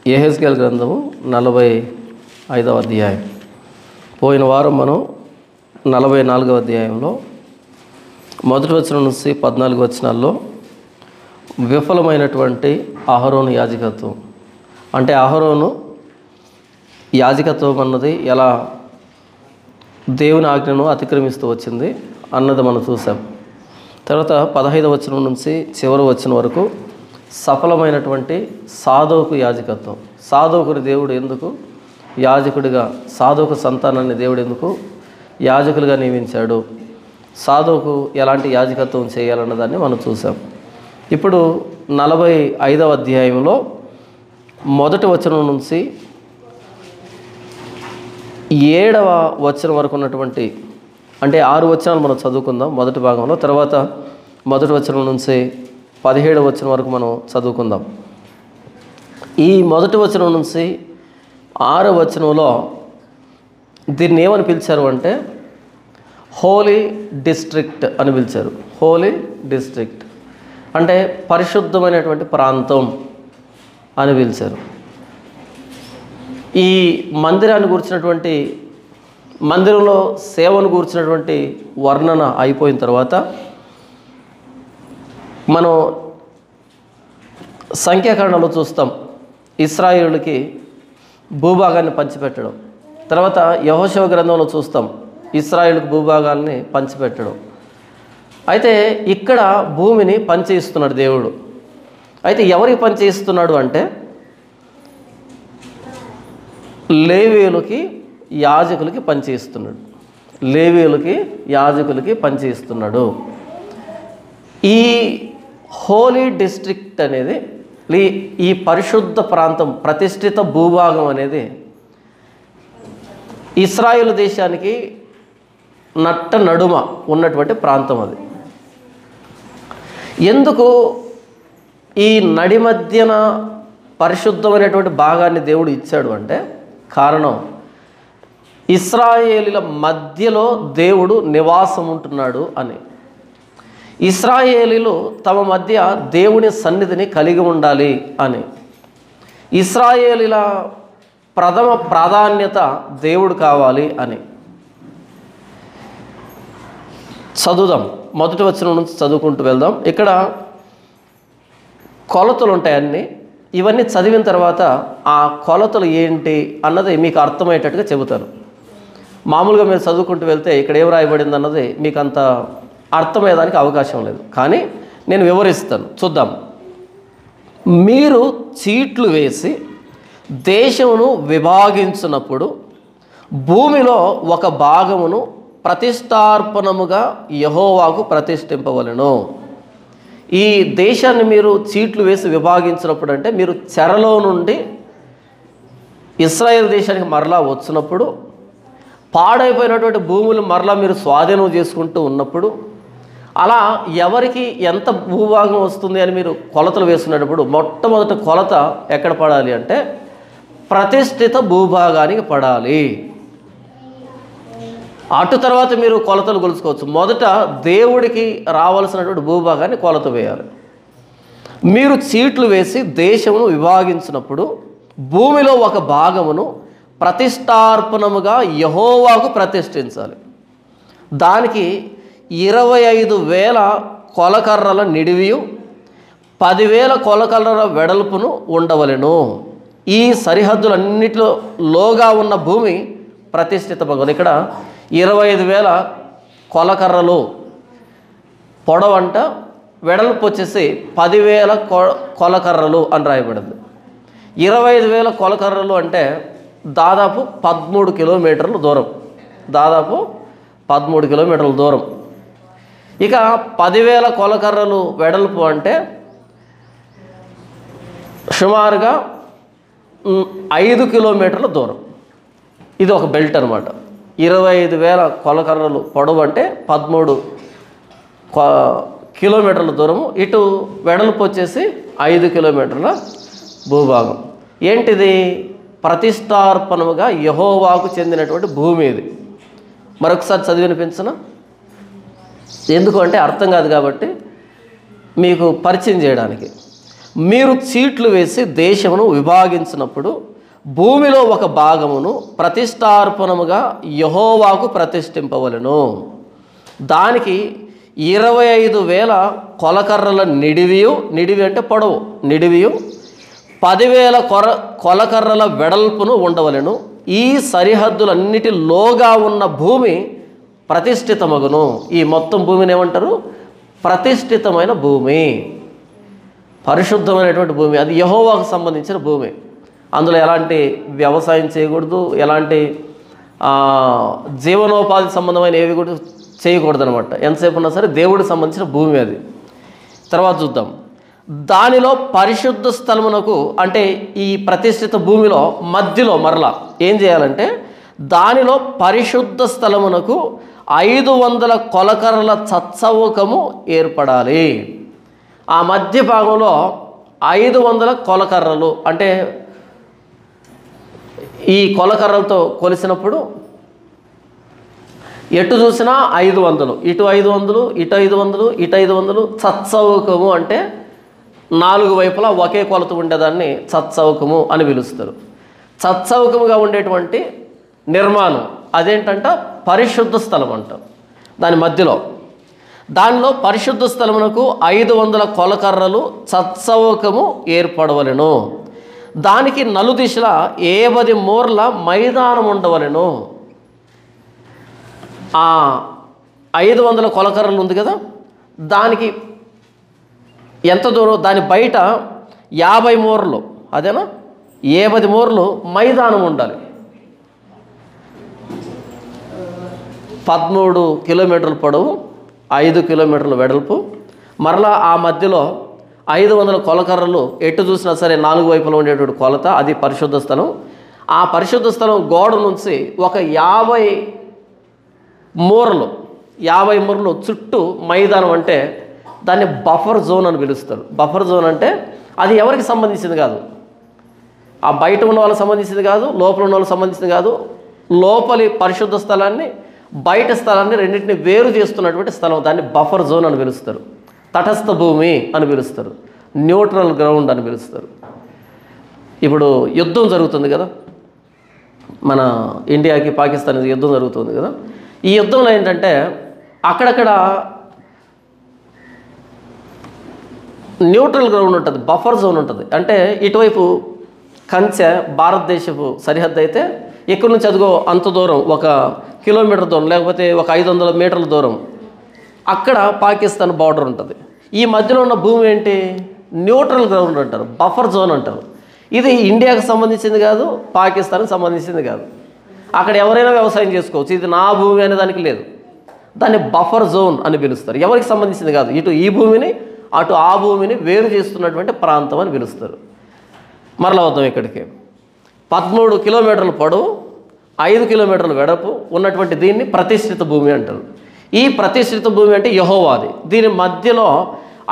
యెహెజ్కేలు గ్రంథము 45వ అధ్యాయం. పోయిన వారం మనం 44వ అధ్యాయంలో మొదటి వచనం నుంచి 14 వచనాల్లో విఫలమైనటువంటి అహరోను యాజకత్వం, అంటే అహరోను యాజకత్వం అన్నది ఎలా దేవుని ఆజ్ఞను అతిక్రమిస్తూ వచ్చింది అన్నది మనం చూసాం. తర్వాత 15వ వచనం నుంచి చివరి వచనం వరకు సఫలమైనటువంటి సాదోకు యాజకత్వం. సాదోకుని దేవుడు ఎందుకు యాజకుడిగా, సాదోకు సంతానాన్ని దేవుడు ఎందుకు యాజకులుగా నియమించాడు, సాదోకు ఎలాంటి యాజకత్వం చేయాలన్నదాన్ని మనం చూసాం. ఇప్పుడు 45వ అధ్యాయంలో మొదటి వచనం నుంచి 7వ వచనం వరకు ఉన్నటువంటి, అంటే 6 వచనాలు మనం చదువుకుందాం మొదటి భాగంలో. తర్వాత మొదటి వచనం నుంచి 17వ వచనం వరకు మనం చదువుకుందాం. ఈ మొదటి వచనం నుంచి 6వ వచనంలో దీన్ని ఏమని పిలిచారు అంటే హోలీ డిస్ట్రిక్ట్ అని పిలిచారు. హోలీ డిస్ట్రిక్ట్ అంటే పరిశుద్ధమైనటువంటి ప్రాంతం అని పిలిచారు. ఈ మందిరాన్ని గురించినటువంటి, మందిరంలో సేవను గురించినటువంటి వర్ణన అయిపోయిన తర్వాత మనం సంఖ్యాకాండంలో చూస్తాం ఇశ్రాయేలుకి భూభాగాన్ని పంచిపెట్టడం. తర్వాత యెహోషువ గ్రంథంలో చూస్తాం ఇశ్రాయేలుకి భూభాగాల్ని పంచిపెట్టడం. అయితే ఇక్కడ భూమిని పంచి ఇస్తున్నాడు దేవుడు. అయితే ఎవరికి పంచి ఇస్తున్నాడు అంటే లేవీయులకి యాజకులకి పంచి ఇస్తున్నాడు. లేవీయులకి యాజకులకి పంచి ఇస్తున్నాడు. ఈ హోలీ డిస్ట్రిక్ట్ అనేది, ఈ పరిశుద్ధ ప్రాంతం, ప్రతిష్ఠిత భూభాగం అనేది ఇశ్రాయేలు దేశానికి నట్ట నడుమ ఉన్నటువంటి ప్రాంతం. అది ఎందుకు ఈ నడి మధ్యన పరిశుద్ధమైనటువంటి భాగాన్ని దేవుడు ఇచ్చాడు అంటే కారణం, ఇశ్రాయేలీల మధ్యలో దేవుడు నివాసం ఉంటున్నాడు అని. ఇశ్రాయేలీలు తమ మధ్య దేవుని సన్నిధిని కలిగి ఉండాలి అని. ఇశ్రాయేలీల ప్రథమ ప్రాధాన్యత దేవుడు కావాలి అని. చదువుదాం, మొదటి వచనం నుంచి చదువుకుంటూ వెళ్దాం. ఇక్కడ కొలతలు ఉంటాయి అన్నీ. ఇవన్నీ చదివిన తర్వాత ఆ కొలతలు ఏంటి అన్నది మీకు అర్థమయ్యేటట్టుగా చెబుతాను. మామూలుగా మీరు చదువుకుంటూ వెళ్తే ఇక్కడ ఏం రాయబడింది అన్నది మీకు అంత అర్థమయ్యేదానికి అవకాశం లేదు, కానీ నేను వివరిస్తాను, చూద్దాం. మీరు చీట్లు వేసి దేశమును విభాగించినప్పుడు భూమిలో ఒక భాగమును ప్రతిష్టార్పణముగా యెహోవాకు ప్రతిష్ఠింపవలెను. ఈ దేశాన్ని మీరు చీట్లు వేసి విభాగించినప్పుడు అంటే మీరు చెరలో నుండి ఇశ్రాయేల్ దేశానికి మరలా వచ్చినప్పుడు, పాడైపోయినటువంటి భూములు మరలా మీరు స్వాధీనం చేసుకుంటూ ఉన్నప్పుడు, అలా ఎవరికి ఎంత భూభాగం వస్తుంది అని మీరు కొలతలు వేసుకున్నప్పుడు మొట్టమొదటి కొలత ఎక్కడ పడాలి అంటే ప్రతిష్ఠిత భూభాగానికి పడాలి. అటు తర్వాత మీరు కొలతలు కొలుసుకోవచ్చు. మొదట దేవుడికి రావాల్సినటువంటి భూభాగాన్ని కొలత వేయాలి. మీరు చీట్లు వేసి దేశమును విభాగించినప్పుడు భూమిలో ఒక భాగమును ప్రతిష్టార్పణముగా యెహోవాకు ప్రతిష్ఠించాలి. దానికి 25,000 కొలకర్రల నిడివియు 10,000 కొలకర్రల వెడల్పును ఉండవలెను. ఈ సరిహద్దులన్నిటిలో లోగా ఉన్న భూమి ప్రతిష్ఠిత భాగం. ఇక్కడ 25,000 కొలకర్రలు పొడవంట, వెడల్పు వచ్చేసి 10,000 కొలకర్రలు అని రాయబడింది. 25,000 కొలకర్రలు అంటే దాదాపు 13 కిలోమీటర్ల దూరం, దాదాపు 13 కిలోమీటర్ల దూరం. ఇక 10,000 కొలకర్రలు వెడల్పు అంటే సుమారుగా 5 కిలోమీటర్ల దూరం. ఇది ఒక బెల్ట్ అనమాట. 25,000 కొలకర్రలు పొడవు అంటే 13 కిలోమీటర్ల దూరము. ఇటు వెడల్పు వచ్చేసి 5 కిలోమీటర్ల భూభాగం. ఏంటిది? ప్రతిష్టార్పణముగా యెహోవాకు చెందినటువంటి భూమి ఇది. మరొకసారి చదివి వినిపించనా? ఎందుకు అంటే అర్థం కాదు కాబట్టి మీకు పరిచయం చేయడానికి. మీరు చీట్లు వేసి దేశమును విభాగించినప్పుడు భూమిలో ఒక భాగమును ప్రతిష్టార్పణముగా యెహోవాకు ప్రతిష్ఠింపవలెను. దానికి 25,000 కొలకర్రల నిడివి అంటే పొడవు నిడివియు 10,000 కొలకర్రల వెడల్పును ఉండవలెను. ఈ సరిహద్దులన్నిటిలోగా ఉన్న భూమి ప్రతిష్ఠితమగును. ఈ మొత్తం భూమిని ఏమంటారు? ప్రతిష్ఠితమైన భూమి, పరిశుద్ధమైనటువంటి భూమి. అది యెహోవాకు సంబంధించిన భూమి. అందులో ఎలాంటి వ్యవసాయం చేయకూడదు, ఎలాంటి జీవనోపాధి సంబంధమైన ఏవి కూడా చేయకూడదు అనమాట. ఎంతసేపు ఉన్నా సరే దేవుడికి సంబంధించిన భూమి అది. తర్వాత చూద్దాం. దానిలో పరిశుద్ధ స్థలమునకు అంటే ఈ ప్రతిష్ఠిత భూమిలో మధ్యలో మరలా ఏం చేయాలంటే దానిలో పరిశుద్ధ స్థలమునకు 500 కొలకర్రల చచ్చవుకము ఏర్పడాలి. ఆ మధ్య భాగంలో 500 కొలకర్రలు అంటే ఈ కొలకర్రలతో కొలిసినప్పుడు ఎటు చూసినా 500, ఇటు 500, ఇటు 500, ఇటు 500. చచ్చవుకము అంటే 4 వైపులా ఒకే కొలత ఉండేదాన్ని చచ్చవుకము అని పిలుస్తారు. చచ్చవుకముగా ఉండేటువంటి నిర్మాణం అదేంటంట? పరిశుద్ధ స్థలం అంట. దాని మధ్యలో దానిలో పరిశుద్ధ స్థలమునకు 500 కొలకర్రలు చచ్చవుకము ఏర్పడవలెను. దానికి నలుదిశలా 50 మూరల మైదానం ఉండవలెను. ఆ 500 కొలకర్రలు ఉంది కదా, దానికి ఎంత దూరం? దాని బయట 50 మూరలు, అదేనా 50 మూరలు మైదానం ఉండాలి. 13 కిలోమీటర్ల పొడవు, 5 కిలోమీటర్ల వెడల్పు. మరలా ఆ మధ్యలో 500 కొలకర్రలు ఎటు చూసినా సరే 4 వైపులా ఉండేటువంటి కొలత. అది పరిశుద్ధ స్థలం. ఆ పరిశుద్ధ స్థలం గోడ నుంచి ఒక 50 మూరలు చుట్టూ మైదానం అంటే దాన్ని బఫర్ జోన్ అని పిలుస్తారు. బఫర్ జోన్ అంటే అది ఎవరికి సంబంధించింది కాదు, ఆ బయట ఉన్న వాళ్ళకి సంబంధించింది కాదు, లోపల ఉన్న వాళ్ళకి సంబంధించింది కాదు. లోపలి పరిశుద్ధ స్థలాన్ని బయట స్థలాన్ని రెండింటిని వేరు చేస్తున్నటువంటి స్థలం. దాన్ని బఫర్ జోన్ అని పిలుస్తారు. తటస్థ భూమి అని పిలుస్తారు. న్యూట్రల్ గ్రౌండ్ అని పిలుస్తారు. ఇప్పుడు యుద్ధం జరుగుతుంది కదా, మన ఇండియాకి పాకిస్తాన్కి యుద్ధం జరుగుతుంది కదా. ఈ యుద్ధంలో ఏంటంటే అక్కడక్కడ న్యూట్రల్ గ్రౌండ్ ఉంటుంది, బఫర్ జోన్ ఉంటుంది. అంటే ఇటువైపు కంచె భారతదేశపు సరిహద్దు అయితే ఇక్కడి నుంచి అదిగో అంత దూరం 1 కిలోమీటర్ దూరం లేకపోతే ఒక 500 మీటర్ల దూరం అక్కడ పాకిస్తాన్ బార్డర్ ఉంటుంది. ఈ మధ్యలో ఉన్న భూమి ఏంటి? న్యూట్రల్ గ్రౌండ్ అంటారు, బఫర్ జోన్ అంటారు. ఇది ఇండియాకి సంబంధించింది కాదు, పాకిస్తాన్కి సంబంధించింది కాదు. అక్కడ ఎవరైనా వ్యవసాయం చేసుకోవచ్చు. ఇది నా భూమి అనే దానికి లేదు. దాన్ని బఫర్ జోన్ అని పిలుస్తారు. ఎవరికి సంబంధించింది కాదు. ఇటు ఈ భూమిని అటు ఆ భూమిని వేరు చేస్తున్నటువంటి ప్రాంతం అని పిలుస్తారు. మరలా వద్దాం ఇక్కడికి. 13 కిలోమీటర్ల పొడవు, 5 కిలోమీటర్ల వెడల్పు ఉన్నటువంటి దీన్ని ప్రతిష్ఠిత భూమి అంటారు. ఈ ప్రతిష్ఠిత భూమి అంటే యెహోవాది. దీని మధ్యలో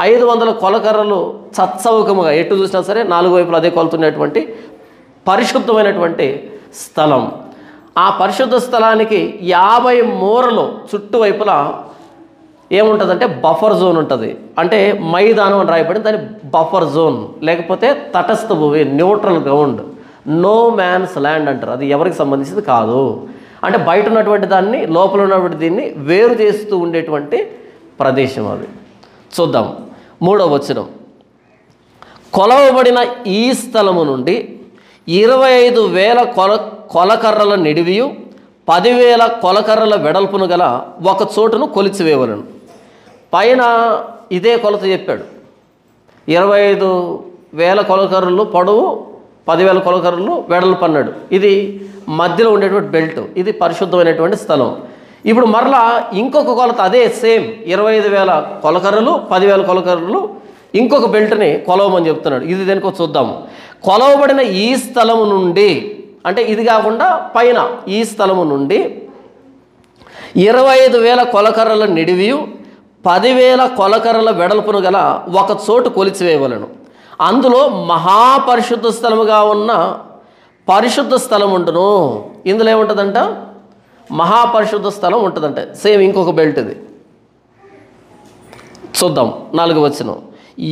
500 కొలకర్రలు చచ్చవుకముగా ఎటు చూసినా సరే 4 వైపులు అదే కొలుతున్నటువంటి పరిశుద్ధమైనటువంటి స్థలం. ఆ పరిశుద్ధ స్థలానికి 50 మూరలు చుట్టువైపులా ఏముంటుందంటే బఫర్ జోన్ ఉంటుంది. అంటే మైదానం అని రాయబడింది. దాని బఫర్ జోన్ లేకపోతే తటస్థ భూమి, neutral ground, no man's land అంటారు. అది ఎవరికి సంబంధించింది కాదు. అంటే బయట ఉన్నటువంటి దాన్ని లోపల ఉన్నటువంటి దీన్ని వేరు చేస్తూ ఉండేటువంటి ప్రదేశం అది. చూద్దాం 3వ వచనం. కొలవబడిన ఈ స్థలము నుండి 25,000 కొలకర్రల నిడివియు 10,000 కొలకర్రల వెడల్పును గల ఒక చోటును కొలిచివేయవలెను. పైన ఇదే కొలత చెప్పాడు. 25,000 కొలకర్రలు పొడవు, 10,000 కొలకర్రలు వెడల్పు అన్నాడు. ఇది మధ్యలో ఉండేటువంటి బెల్ట్. ఇది పరిశుద్ధమైనటువంటి స్థలం. ఇప్పుడు మరలా ఇంకొక కొలత అదే సేమ్ 25,000 కొలకర్రలు, 10,000 కొలకర్రలు ఇంకొక బెల్ట్ని కొలవమని చెప్తున్నాడు. ఇది దేనికో చూద్దాము. కొలవబడిన ఈ స్థలము నుండి అంటే ఇది కాకుండా పైన ఈ స్థలము నుండి 25,000 కొలకర్రల నిడివియు 10,000 కొలకర్రల వెడల్పును గల ఒక చోటు కొలిచివేయవలెను. అందులో మహాపరిశుద్ధ స్థలముగా ఉన్న పరిశుద్ధ స్థలం ఉండును. ఇందులో ఏముంటుందంట? మహాపరిశుద్ధ స్థలం ఉంటుందంట. సేమ్ ఇంకొక బెల్ట్ ఇది. చూద్దాం 4వ వచనం.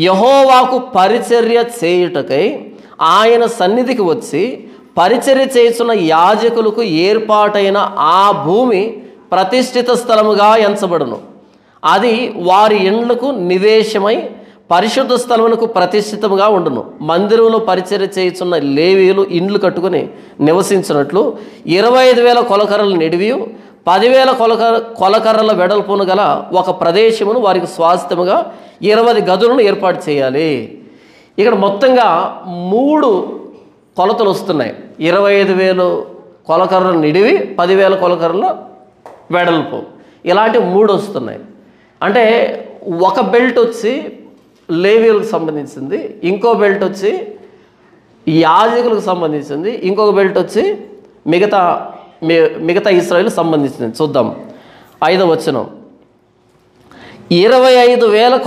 యెహోవాకు పరిచర్య చేయుటకై ఆయన సన్నిధికి వచ్చి పరిచర్య చేస్తున్న యాజకులకు ఏర్పాటైన ఆ భూమి ప్రతిష్ఠిత స్థలముగా ఎంచబడును. అది వారి ఇండ్లకు నివేశమై పరిశుద్ధ స్థలమునకు ప్రతిష్ఠితముగా ఉండును. మందిరంలో పరిచర్య చేయుచున్న లేవీయులు ఇండ్లు కట్టుకుని నివసించినట్లు 25,000 కొలకర్రల నిడివియు 10,000 కొలకర్రల వెడల్పును గల ఒక ప్రదేశమును వారికి స్వాస్థ్యముగా 20 గదులను ఏర్పాటు చేయాలి. ఇక్కడ మొత్తంగా 3 కొలతలు వస్తున్నాయి. 25,000 కొలకర్రల నిడివి, 10,000 కొలకర్రల వెడల్పు, ఇలాంటి 3 వస్తున్నాయి. అంటే ఒక బెల్ట్ వచ్చి లేవీయులకు సంబంధించింది, ఇంకో బెల్ట్ వచ్చి యాజకులకు సంబంధించింది, ఇంకొక బెల్ట్ వచ్చి మిగతా ఇశ్రాయేలుకు సంబంధించింది. చూద్దాం 5వ వచనం. 25,000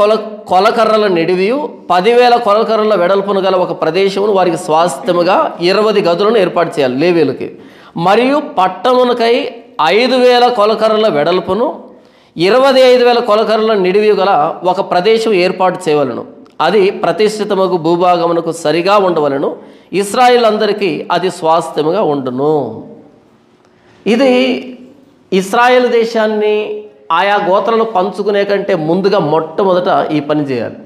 కొలకర్రల నిడివియు 10,000 కొలకర్రల వెడల్పును గల ఒక ప్రదేశమును వారికి స్వాస్థ్యముగా 20 గదులను ఏర్పాటు చేయాలి లేవీయులకి. మరియు పట్టణమునకై 5,000 కొలకర్రల వెడల్పును 25,000 కొలకర్రల నిడివి గల ఒక ప్రదేశం ఏర్పాటు చేయవలను. అది ప్రతిష్ఠితమగు భూభాగమునకు సరిగా ఉండవలను. ఇశ్రాయేలందరికీ అది స్వాస్థ్యముగా ఉండును. ఇది ఇశ్రాయేల్ దేశాన్ని ఆయా గోత్రాలు పంచుకునే కంటే ముందుగా మొట్టమొదట ఈ పని చేయాలి.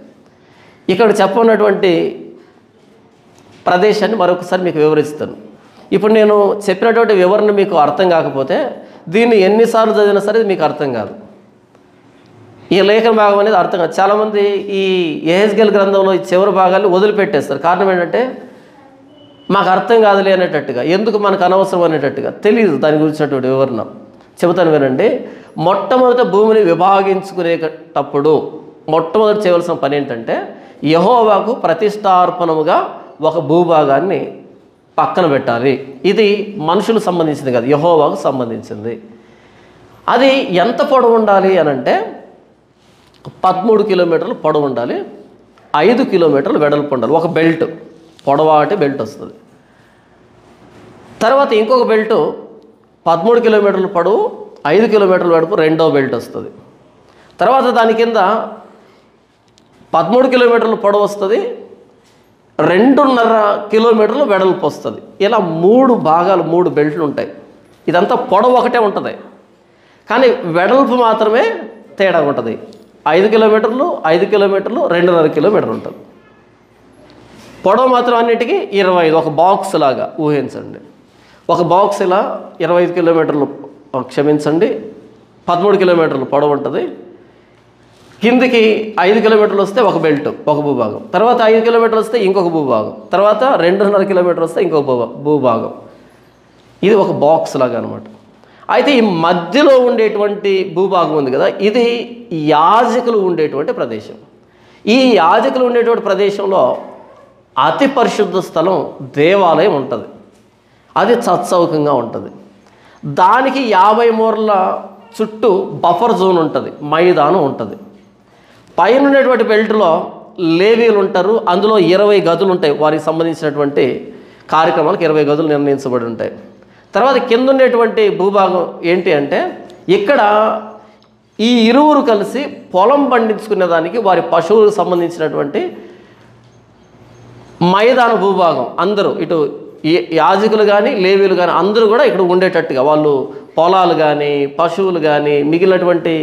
ఇక్కడ చెప్పనటువంటి ప్రదేశాన్ని మరొకసారి మీకు వివరిస్తాను. ఇప్పుడు నేను చెప్పినటువంటి వివరణ మీకు అర్థం కాకపోతే దీన్ని ఎన్నిసార్లు చదివినా సరే మీకు అర్థం కాదు. ఈ లేఖన భాగం అనేది అర్థం కాదు. చాలామంది ఈ యెహెజ్కేలు గ్రంథంలో ఈ చివరి భాగాన్ని వదిలిపెట్టేస్తారు. కారణం ఏంటంటే మాకు అర్థం కాదులే అనేటట్టుగా, ఎందుకు మనకు అనవసరం అనేటట్టుగా, తెలియదు దాని గురించినటువంటి వివరణ. చెబుతాను వినండి. మొట్టమొదట భూమిని విభాగించుకునేటప్పుడు మొట్టమొదటి చేయవలసిన పని ఏంటంటే యెహోవాకు ప్రతిష్టార్పణముగా ఒక భూభాగాన్ని పక్కన పెట్టాలి. ఇది మనుషులకు సంబంధించింది కాదు, యెహోవాకు సంబంధించింది. అది ఎంత పొడవు ఉండాలి అనంటే 13 కిలోమీటర్లు పొడవు ఉండాలి, 5 కిలోమీటర్లు వెడల్పు ఉండాలి. ఒక బెల్ట్, పొడవాటి బెల్ట్ వస్తుంది. తర్వాత ఇంకొక బెల్ట్ 13 కిలోమీటర్ల పొడవు, 5 కిలోమీటర్ల వెడల్పు రెండో బెల్ట్ వస్తుంది. తర్వాత దాని కింద 13 కిలోమీటర్ల పొడవు వస్తుంది, 2.5 కిలోమీటర్లు వెడల్పు వస్తుంది. ఇలా 3 భాగాలు, 3 బెల్ట్లు ఉంటాయి. ఇదంతా పొడవు ఒకటే ఉంటుంది, కానీ వెడల్పు మాత్రమే తేడా ఉంటుంది. 5 కిలోమీటర్లు, 5 కిలోమీటర్లు, 2.5 కిలోమీటర్లు ఉంటుంది. పొడవు మాత్రం అన్నిటికీ 25, ఒక బాక్స్ లాగా ఊహించండి. ఒక బాక్స్ ఇలా 25 కిలోమీటర్లు, క్షమించండి 13 కిలోమీటర్లు పొడవు ఉంటుంది. కిందికి 5 కిలోమీటర్లు వస్తే ఒక బెల్ట్, ఒక భూభాగం. తర్వాత 5 కిలోమీటర్లు వస్తే ఇంకొక భూభాగం. తర్వాత 2.5 కిలోమీటర్లు వస్తే ఇంకొక భూభాగం. ఇది ఒక బాక్స్ లాగా అనమాట. అయితే ఈ మధ్యలో ఉండేటువంటి భూభాగం ఉంది కదా, ఇది యాజకులు ఉండేటువంటి ప్రదేశం. ఈ యాజకులు ఉండేటువంటి ప్రదేశంలో అతి పరిశుద్ధ స్థలం దేవాలయం ఉంటుంది. అది చచ్చౌకంగా ఉంటుంది. దానికి 50 మూరల చుట్టూ బఫర్ జోన్ ఉంటుంది, మైదానం ఉంటుంది. పైన ఉండేటువంటి బెల్ట్లో లేవీలు ఉంటారు. అందులో 20 గదులు ఉంటాయి. వారికి సంబంధించినటువంటి కార్యక్రమాలకు 20 గదులు నిర్ణయించబడి ఉంటాయి. తర్వాత కింద ఉండేటువంటి భూభాగం ఏంటి అంటే ఇక్కడ ఈ ఇరువురు కలిసి పొలం పండించుకునే దానికి వారి పశువులకు సంబంధించినటువంటి మైదాన భూభాగం. అందరూ ఇటు యాజకులు కానీ లేవీలు కానీ అందరూ కూడా ఇక్కడ ఉండేటట్టుగా, వాళ్ళు పొలాలు కానీ పశువులు కానీ మిగిలినటువంటి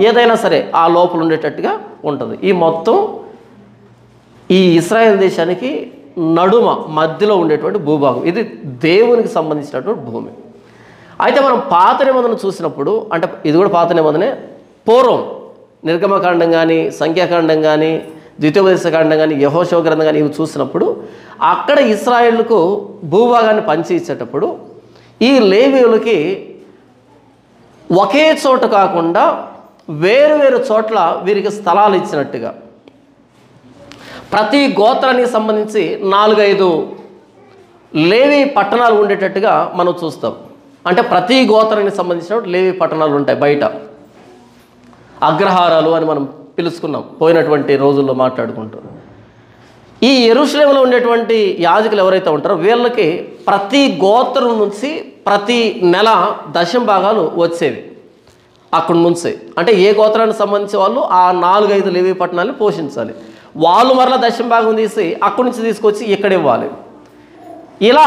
ఏదైనా సరే ఆ లోపల ఉండేటట్టుగా ఉంటుంది. ఈ మొత్తం ఈ ఇశ్రాయేల్ దేశానికి నడుమ మధ్యలో ఉండేటువంటి భూభాగం. ఇది దేవునికి సంబంధించినటువంటి భూమి. అయితే మనం పాత నిబంధన చూసినప్పుడు, అంటే ఇది కూడా పాత నిబంధనే, పూర్వం నిర్గమకాండం కానీ సంఖ్యాకాండం కానీ ద్వితీయోపదేశకాండం కానీ యెహోషువ గ్రంథం కానీ ఇవి చూసినప్పుడు అక్కడ ఇశ్రాయేలుకు భూభాగాన్ని పంచి ఇచ్చేటప్పుడు ఈ లేవీయులకి ఒకే చోట కాకుండా వేరు వేరు చోట్ల వీరికి స్థలాలు ఇచ్చినట్టుగా ప్రతి గోత్రానికి సంబంధించి 4-5 లేవీ పట్టణాలు ఉండేటట్టుగా మనం చూస్తాం. అంటే ప్రతి గోత్రానికి సంబంధించిన లేవీ పట్టణాలు ఉంటాయి. బయట అగ్రహారాలు అని మనం పిలుచుకున్నాం పోయినటువంటి రోజుల్లో మాట్లాడుకుంటూ. ఈ యెరూషలేములో ఉండేటువంటి యాజకులు ఎవరైతే ఉంటారో వీళ్ళకి ప్రతి గోత్రం నుంచి ప్రతి నెల 10 భాగాలు వచ్చేవి. అక్కడి నుంచి అంటే ఏ గోత్రానికి సంబంధించి వాళ్ళు ఆ 4-5 లేవీ పట్టణాలను పోషించాలి. వాళ్ళు మరలా దశమ భాగం తీసి అక్కడి నుంచి తీసుకొచ్చి ఇక్కడ ఇవ్వాలి. ఇలా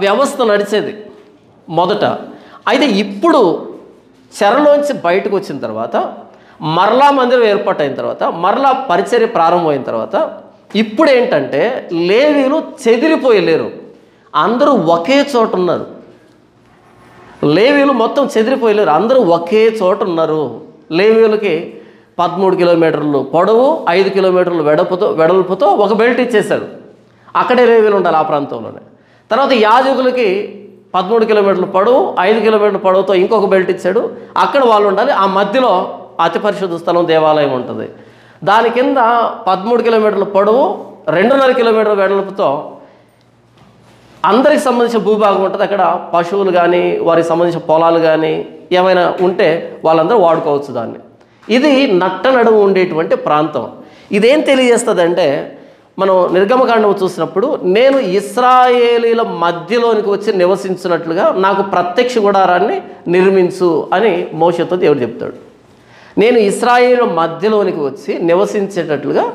వ్యవస్థ నడిచేది మొదట. అయితే ఇప్పుడు చెరలోంచి బయటకు వచ్చిన తర్వాత మరలా మందిరం ఏర్పాటైన తర్వాత మరలా పరిచర్య ప్రారంభమైన తర్వాత ఇప్పుడు ఏంటంటే లేవీలు చెదిరిపోయలేరు, అందరూ ఒకే చోట ఉన్నారు. లేవీలు మొత్తం చెదిరిపోయలేరు, అందరూ ఒకే చోట ఉన్నారు. లేవీలకి 13 కిలోమీటర్లు పొడవు, 5 కిలోమీటర్లు వెడల్పుతో ఒక బెల్ట్ ఇచ్చేశాడు. అక్కడే లేవీలు ఉండాలి ఆ ప్రాంతంలోనే. తర్వాత యాజకులకి 13 కిలోమీటర్లు పొడవు, 5 కిలోమీటర్ల పొడవుతో ఇంకొక బెల్ట్ ఇచ్చాడు. అక్కడ వాళ్ళు ఉండాలి. ఆ మధ్యలో అతి పరిశుద్ధ స్థలం దేవాలయం ఉంటుంది. దాని కింద 13 కిలోమీటర్ల పొడవు, 2.5 కిలోమీటర్ల వెడల్పుతో అందరికి సంబంధించిన భూభాగం ఉంటుంది. అక్కడ పశువులు కానీ వారికి సంబంధించిన పొలాలు కానీ ఏమైనా ఉంటే వాళ్ళందరూ వాడుకోవచ్చు దాన్ని. ఇది నట్ట నడుము ఉండేటువంటి ప్రాంతం. ఇదేం తెలియజేస్తుందంటే మనం నిర్గమకాండం చూసినప్పుడు నేను ఇశ్రాయేలీల మధ్యలోనికి వచ్చి నివసించినట్లుగా నాకు ప్రత్యక్ష గుడారాన్ని నిర్మించు అని మోషేతో దేవుడు చెప్తాడు. నేను ఇశ్రాయేలు మధ్యలోనికి వచ్చి నివసించేటట్లుగా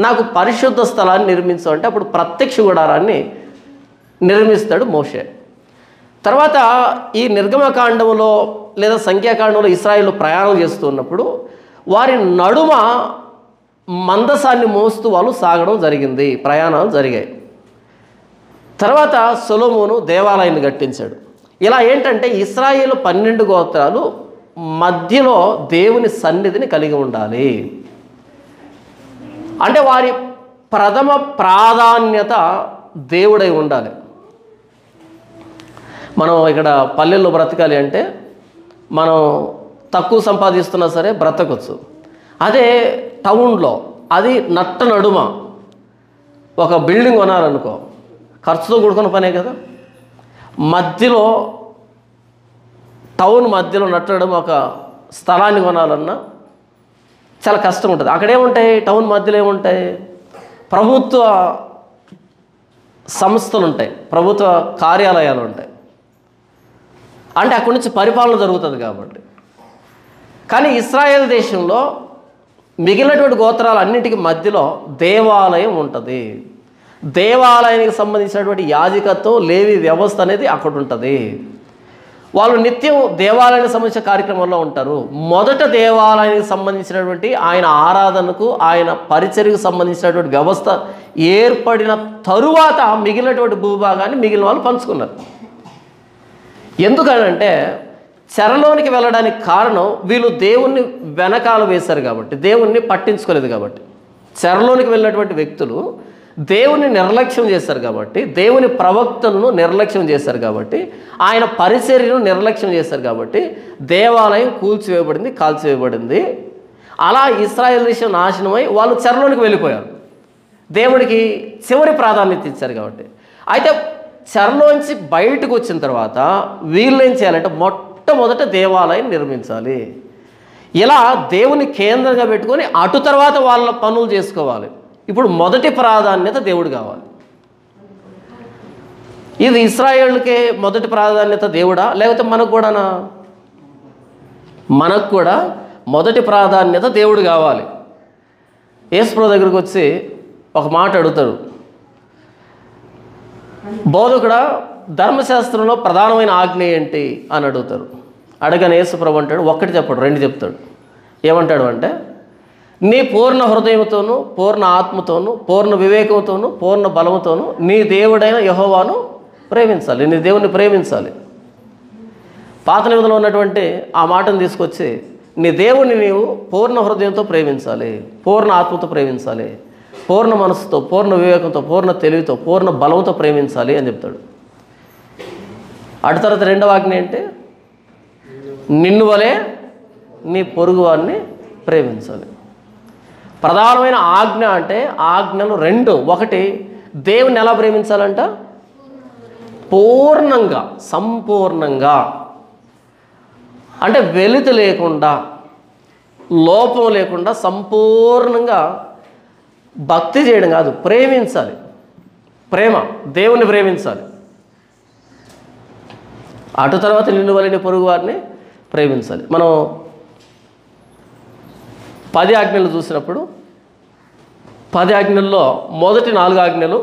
నాకు పరిశుద్ధ స్థలాన్ని నిర్మించు అంటే అప్పుడు ప్రత్యక్ష గుడారాన్ని నిర్మిస్తాడు మోషే. తర్వాత ఈ నిర్గమకాండంలో లేదా సంఖ్యాకాండంలో ఇశ్రాయేలు ప్రయాణం చేస్తున్నప్పుడు వారి నడుమ మందసాన్ని మోస్తూ వాళ్ళు సాగడం జరిగింది, ప్రయాణాలు జరిగాయి. తర్వాత సొలొమోను దేవాలయాన్ని కట్టించాడు. ఇలా ఏంటంటే ఇశ్రాయేలు 12 గోత్రాలు మధ్యలో దేవుని సన్నిధిని కలిగి ఉండాలి. అంటే వారి ప్రథమ ప్రాధాన్యత దేవుడై ఉండాలి. మనం ఇక్కడ పల్లెల్లో బ్రతకాలి అంటే మనం తక్కువ సంపాదిస్తున్నా సరే బ్రతకొచ్చు. అదే టౌన్లో అది నట్ట నడుమ ఒక బిల్డింగ్ కొనాలనుకో, ఖర్చుతో కూడుకున్న పనే కదా. మధ్యలో టౌన్ మధ్యలో నట్ట నడుమ ఒక స్థలాన్ని కొనాలన్నా చాలా కష్టం ఉంటుంది. అక్కడేముంటాయి, టౌన్ మధ్యలో ఏముంటాయి, ప్రభుత్వ సంస్థలు ఉంటాయి, ప్రభుత్వ కార్యాలయాలు ఉంటాయి. అంటే అక్కడి నుంచి పరిపాలన జరుగుతుంది కాబట్టి. కానీ ఇశ్రాయేల్ దేశంలో మిగిలినటువంటి గోత్రాలన్నింటికి మధ్యలో దేవాలయం ఉంటుంది. దేవాలయానికి సంబంధించినటువంటి యాజకత్వం, లేవి వ్యవస్థ అనేది అక్కడ ఉంటుంది. వాళ్ళు నిత్యం దేవాలయానికి సంబంధించిన కార్యక్రమంలో ఉంటారు. మొదట దేవాలయానికి సంబంధించినటువంటి ఆయన ఆరాధనకు, ఆయన పరిచర్యకు సంబంధించినటువంటి వ్యవస్థ ఏర్పడిన తరువాత మిగిలినటువంటి భూభాగాన్ని మిగిలిన వాళ్ళు పంచుకున్నారు. ఎందుకనంటే చెరలోనికి వెళ్ళడానికి కారణం వీళ్ళు దేవుణ్ణి వెనకాల వేశారు కాబట్టి, దేవుణ్ణి పట్టించుకోలేదు కాబట్టి. చెరలోనికి వెళ్ళినటువంటి వ్యక్తులు దేవుని నిర్లక్ష్యం చేశారు కాబట్టి, దేవుని ప్రవక్తలను నిర్లక్ష్యం చేశారు కాబట్టి, ఆయన పరిచర్యను నిర్లక్ష్యం చేశారు కాబట్టి దేవాలయం కూల్చివేయబడింది, కాల్చివేయబడింది. అలా ఇశ్రాయేల్ దేశం నాశనమై వాళ్ళు చెరలోనికి వెళ్ళిపోయారు. దేవుడికి చివరి ప్రాధాన్యత ఇచ్చారు కాబట్టి. అయితే చెరలోంచి బయటకు వచ్చిన తర్వాత వీళ్ళు ఏం చేయాలంటే మొట్టమొదట దేవాలయం నిర్మించాలి. ఇలా దేవుని కేంద్రంగా పెట్టుకొని అటు తర్వాత వాళ్ళ పనులు చేసుకోవాలి. ఇప్పుడు మొదటి ప్రాధాన్యత దేవుడు కావాలి. ఇది ఇశ్రాయేలుకే మొదటి ప్రాధాన్యత దేవుడా, లేకపోతే మనకు కూడానా? మనకు కూడా మొదటి ప్రాధాన్యత దేవుడు కావాలి. యేసుప్రభువు దగ్గరికి వచ్చి ఒక మాట అడుగుతాడు, బోధకుడా ధర్మశాస్త్రంలో ప్రధానమైన ఆజ్ఞ ఏంటి అని అడుగుతారు. అడగని యేసుప్రభువు అంటాడు, ఒక్కటి చెప్పాడు, 2 చెప్తాడు. ఏమంటాడు అంటే, నీ పూర్ణ హృదయంతోనూ, పూర్ణ ఆత్మతోనూ, పూర్ణ వివేకంతోనూ, పూర్ణ బలముతోనూ నీ దేవుడైన యెహోవాను ప్రేమించాలి, నీ దేవుని ప్రేమించాలి. పాత నిబంధనలో ఉన్నటువంటి ఆ మాటను తీసుకొచ్చి నీ దేవుని నీవు పూర్ణ హృదయంతో ప్రేమించాలి, పూర్ణ ఆత్మతో ప్రేమించాలి, పూర్ణ మనసుతో, పూర్ణ వివేకంతో, పూర్ణ తెలివితో, పూర్ణ బలంతో ప్రేమించాలి అని చెప్తాడు. అటు తర్వాత 2వ ఆజ్ఞ ఏంటి? నిన్ను వలే నీ పొరుగు వారిని ప్రేమించాలి. ప్రధానమైన ఆజ్ఞ అంటే ఆజ్ఞలు 2. ఒకటి, దేవుని ఎలా ప్రేమించాలంట? పూర్ణంగా, సంపూర్ణంగా, అంటే వెలితి లేకుండా, లోపం లేకుండా సంపూర్ణంగా భక్తి చేయడం కాదు, ప్రేమించాలి. ప్రేమ, దేవుని ప్రేమించాలి. అటు తర్వాత నిన్ను వలె నీ పొరుగు వారిని ప్రేమించాలి. మనం 10 ఆజ్ఞలు చూసినప్పుడు 10 ఆజ్ఞల్లో మొదటి 4 ఆజ్ఞలు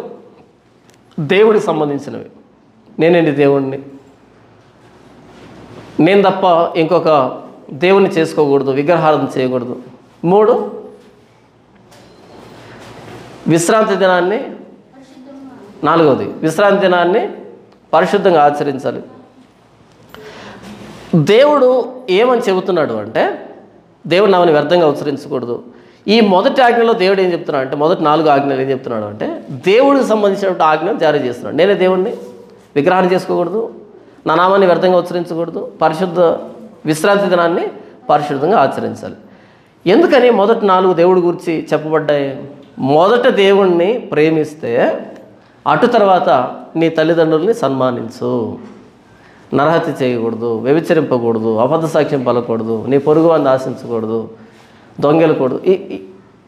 దేవుడికి సంబంధించినవి. నేనే నీ దేవుణ్ణి, నేను తప్ప ఇంకొక దేవుణ్ణి చేసుకోకూడదు, విగ్రహారాధన చేయకూడదు. 3 విశ్రాంతి దినాన్ని, 4వది విశ్రాంతి దినాన్ని పరిశుద్ధంగా ఆచరించాలి. దేవుడు ఏమని చెబుతున్నాడు అంటే దేవుడు నామని వ్యర్థంగా ఉచ్చరించకూడదు. ఈ మొదటి ఆజ్ఞలో దేవుడు ఏం చెప్తున్నాడు అంటే, మొదటి 4 ఆజ్ఞలు ఏం చెప్తున్నాడు అంటే దేవుడికి సంబంధించినటువంటి ఆజ్ఞను జారీ చేస్తున్నాడు. నేనే దేవుణ్ణి, విగ్రహాన్ని చేసుకోకూడదు, నా నామాన్ని వ్యర్థంగా ఉచ్చరించకూడదు, పరిశుద్ధ విశ్రాంతి దినాన్ని పరిశుద్ధంగా ఆచరించాలి. ఎందుకని మొదటి 4 దేవుడి గురించి చెప్పబడ్డాయి? మొదట దేవుణ్ణి ప్రేమిస్తే అటు తర్వాత నీ తల్లిదండ్రుల్ని సన్మానించు, నరహత్య చేయకూడదు, వ్యభిచరింపకూడదు, అబద్ధ సాక్ష్యం పలకూడదు, నీ పొరుగు వారిని ఆశించకూడదు, దొంగలకూడదు.